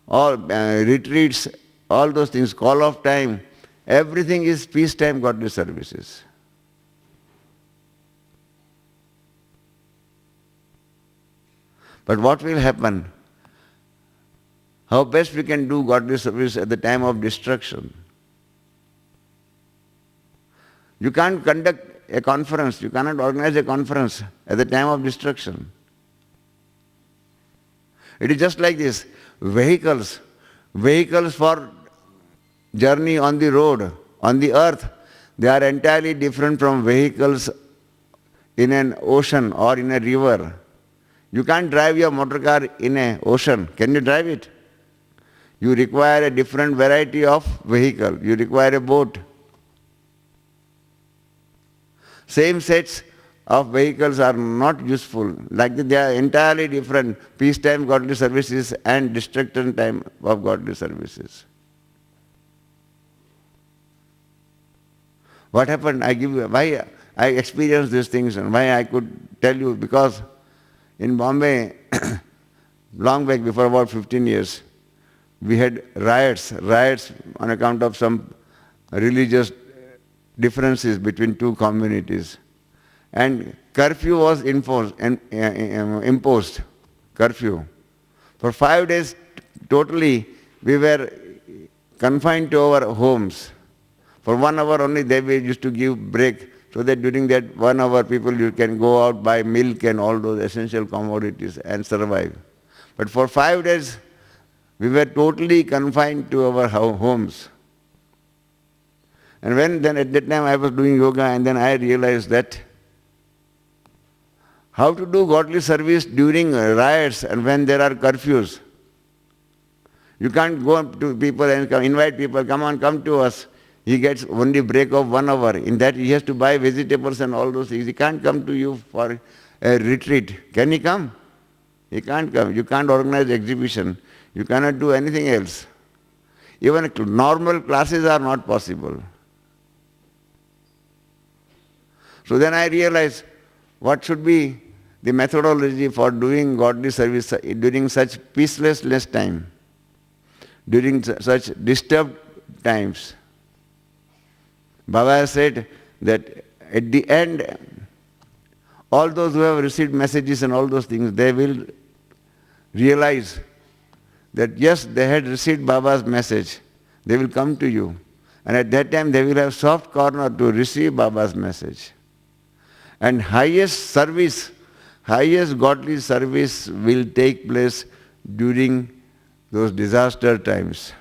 all retreats, all those things, call of time, everything is peacetime godly services. But what will happen? How best we can do godly service at the time of destruction? You can't conduct a conference, you cannot organize a conference at the time of destruction. It is just like this. Vehicles for journey on the road, on the earth, they are entirely different from vehicles in an ocean or in a river. You can't drive your motor car in an ocean. Can you drive it? You require a different variety of vehicle. You require a boat. Same sets of vehicles are not useful. Like they are entirely different. Peacetime godly services and destruction time of godly services. What happened? Why I experienced these things and why I could tell you, because in Bombay, long back, before about 15 years, we had riots on account of some religious differences between two communities. And curfew was imposed, curfew. For 5 days totally, we were confined to our homes. For 1 hour only they used to give break, so that during that 1 hour people you can go out, buy milk and all those essential commodities and survive. But for 5 days we were totally confined to our homes. And then at that time I was doing yoga, and then I realized that how to do godly service during riots and when there are curfews. You can't go up to people and invite people, come on, come to us. He gets only break of 1 hour. In that he has to buy vegetables and all those things. He can't come to you for a retreat. Can he come? He can't come. You can't organize exhibition. You cannot do anything else. Even normal classes are not possible. So then I realized what should be the methodology for doing godly service during such peaceless time, during such disturbed times. Baba has said that at the end, all those who have received messages and all those things, they will realize that yes, they had received Baba's message. They will come to you. And at that time, they will have soft corner to receive Baba's message. And highest service, highest godly service will take place during those disaster times.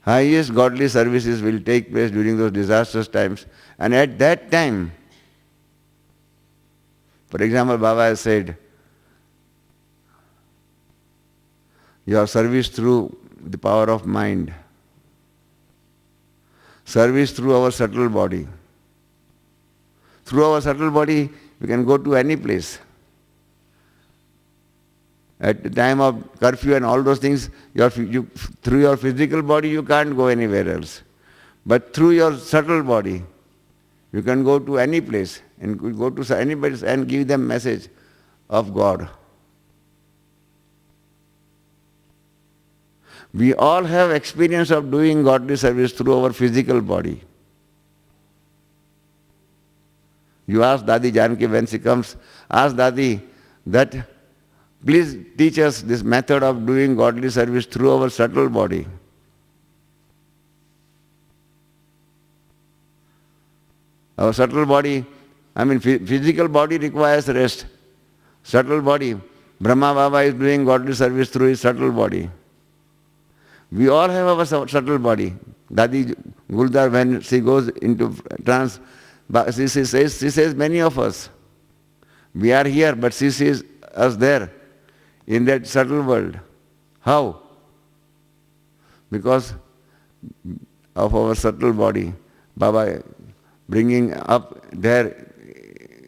Highest godly services will take place during those disastrous times. And at that time, for example, Baba has said, your service through the power of mind, service through our subtle body. Through our subtle body, we can go to any place. At the time of curfew and all those things, through your physical body you can't go anywhere else. But through your subtle body, you can go to any place and go to anybody and give them message of God. We all have experience of doing godly service through our physical body. You ask Dadi Janki when she comes, ask Dadi that please teach us this method of doing godly service through our subtle body. Our subtle body, physical body requires rest. Subtle body, Brahma Baba is doing godly service through his subtle body. We all have our subtle body. Dadi Guldar, when she goes into trance, she says many of us. We are here, but she sees us there. in that subtle world. How? Because of our subtle body. Baba bringing up there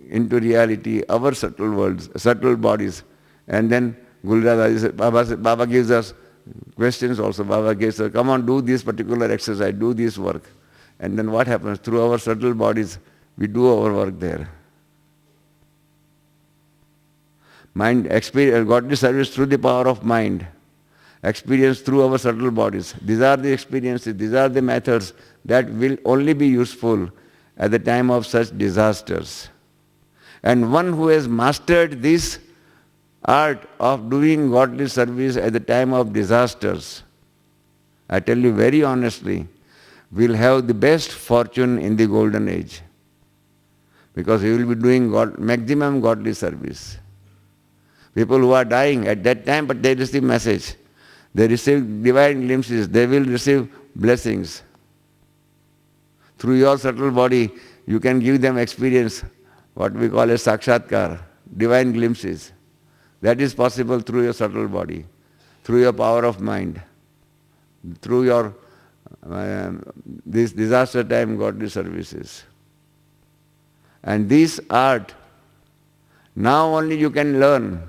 into reality our subtle worlds, subtle bodies. And then Baba gives us questions also. Baba gives us, come on, do this particular exercise, do this work. And then what happens? Through our subtle bodies, we do our work there. Mind, experience, godly service through the power of mind. Experience through our subtle bodies. These are the experiences, these are the methods that will only be useful at the time of such disasters. And one who has mastered this art of doing godly service at the time of disasters, I tell you very honestly, will have the best fortune in the golden age. Because he will be doing maximum godly service. People who are dying at that time, but they receive message. They receive divine glimpses. They will receive blessings. Through your subtle body, you can give them experience, what we call as sakshatkar, divine glimpses. That is possible through your subtle body, through your power of mind, through your this disaster time godly services. And this art, now only you can learn,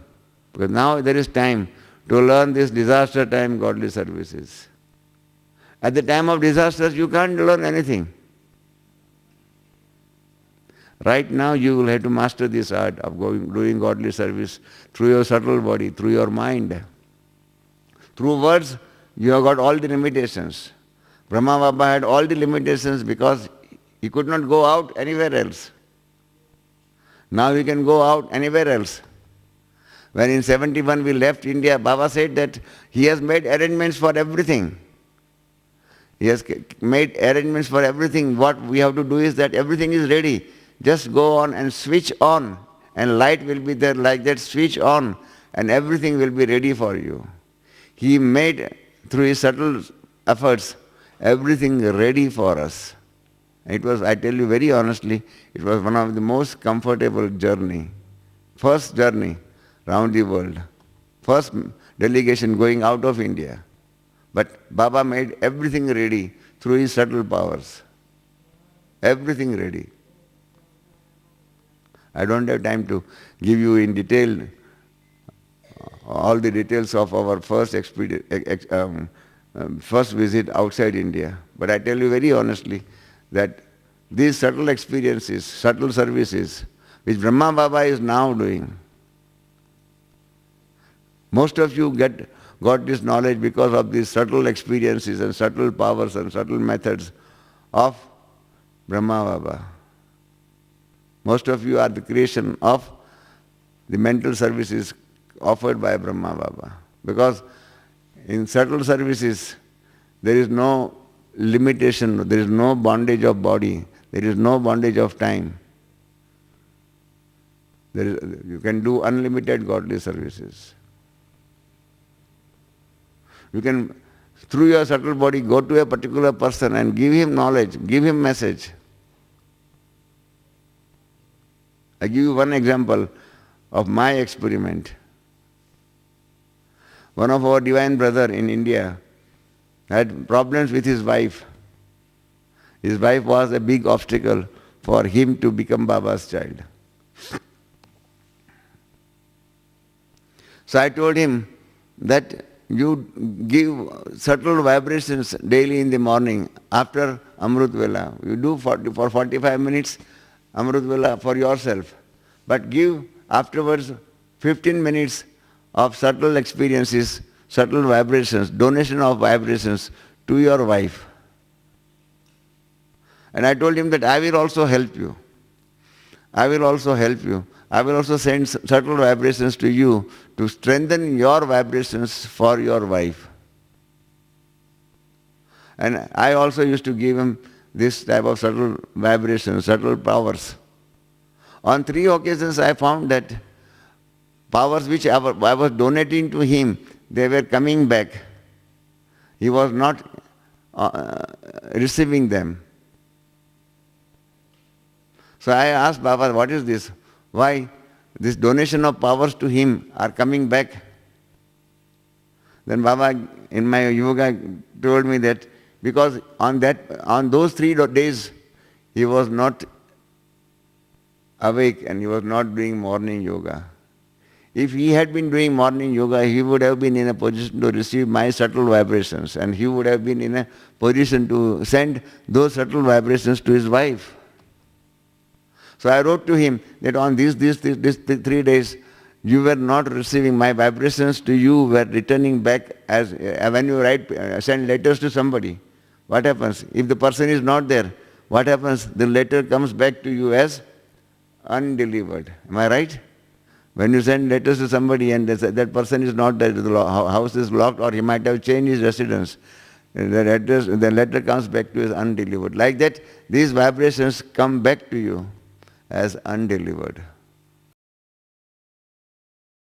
because now there is time to learn this disaster time godly services. At the time of disasters, you can't learn anything. Right now you will have to master this art of doing godly service through your subtle body, through your mind. Through words, you have got all the limitations. Brahma Baba had all the limitations because he could not go out anywhere else. Now he can go out anywhere else. When in 71 we left India, Baba said that he has made arrangements for everything. He has made arrangements for everything. What we have to do is that everything is ready. Just go on and switch on, and light will be there like that, switch on, and everything will be ready for you. He made, through his subtle efforts, everything ready for us. It was, I tell you very honestly, it was one of the most comfortable journey. First journey round the world. First delegation going out of India. But Baba made everything ready through his subtle powers. Everything ready. I don't have time to give you in detail all the details of our first first visit outside India. But I tell you very honestly that these subtle experiences, subtle services, which Brahma Baba is now doing, most of you got this knowledge because of these subtle experiences and subtle powers and subtle methods of Brahma Baba. Most of you are the creation of the mental services offered by Brahma Baba. Because in subtle services, there is no limitation, there is no bondage of body, there is no bondage of time. You can do unlimited godly services. You can, through your subtle body, go to a particular person and give him knowledge, give him message. I give you one example of my experiment. One of our divine brother in India had problems with his wife. His wife was a big obstacle for him to become Baba's child. So I told him that you give subtle vibrations daily in the morning after Amrit Vela. You do for 45 minutes Amrit Vela for yourself. But give afterwards 15 minutes of subtle experiences, subtle vibrations, donation of vibrations to your wife. And I told him that I will also help you. I will also help you. I will also send subtle vibrations to you to strengthen your vibrations for your wife. And I also used to give him this type of subtle vibrations, subtle powers. On 3 occasions I found that powers which I was donating to him, they were coming back. He was not receiving them. So I asked Baba, what is this? Why this donation of powers to him are coming back Then Baba in my yoga told me that because on those 3 days he was not awake and he was not doing morning yoga. If he had been doing morning yoga, he would have been in a position to receive my subtle vibrations, and he would have been in a position to send those subtle vibrations to his wife. So I wrote to him that on these 3 days, you were not receiving my vibrations to you, were returning back as when you send letters to somebody. What happens? If the person is not there, what happens? The letter comes back to you as undelivered. Am I right? When you send letters to somebody and that person is not there, the house is locked, or he might have changed his residence, the letter comes back to you as undelivered. Like that, these vibrations come back to you as undelivered.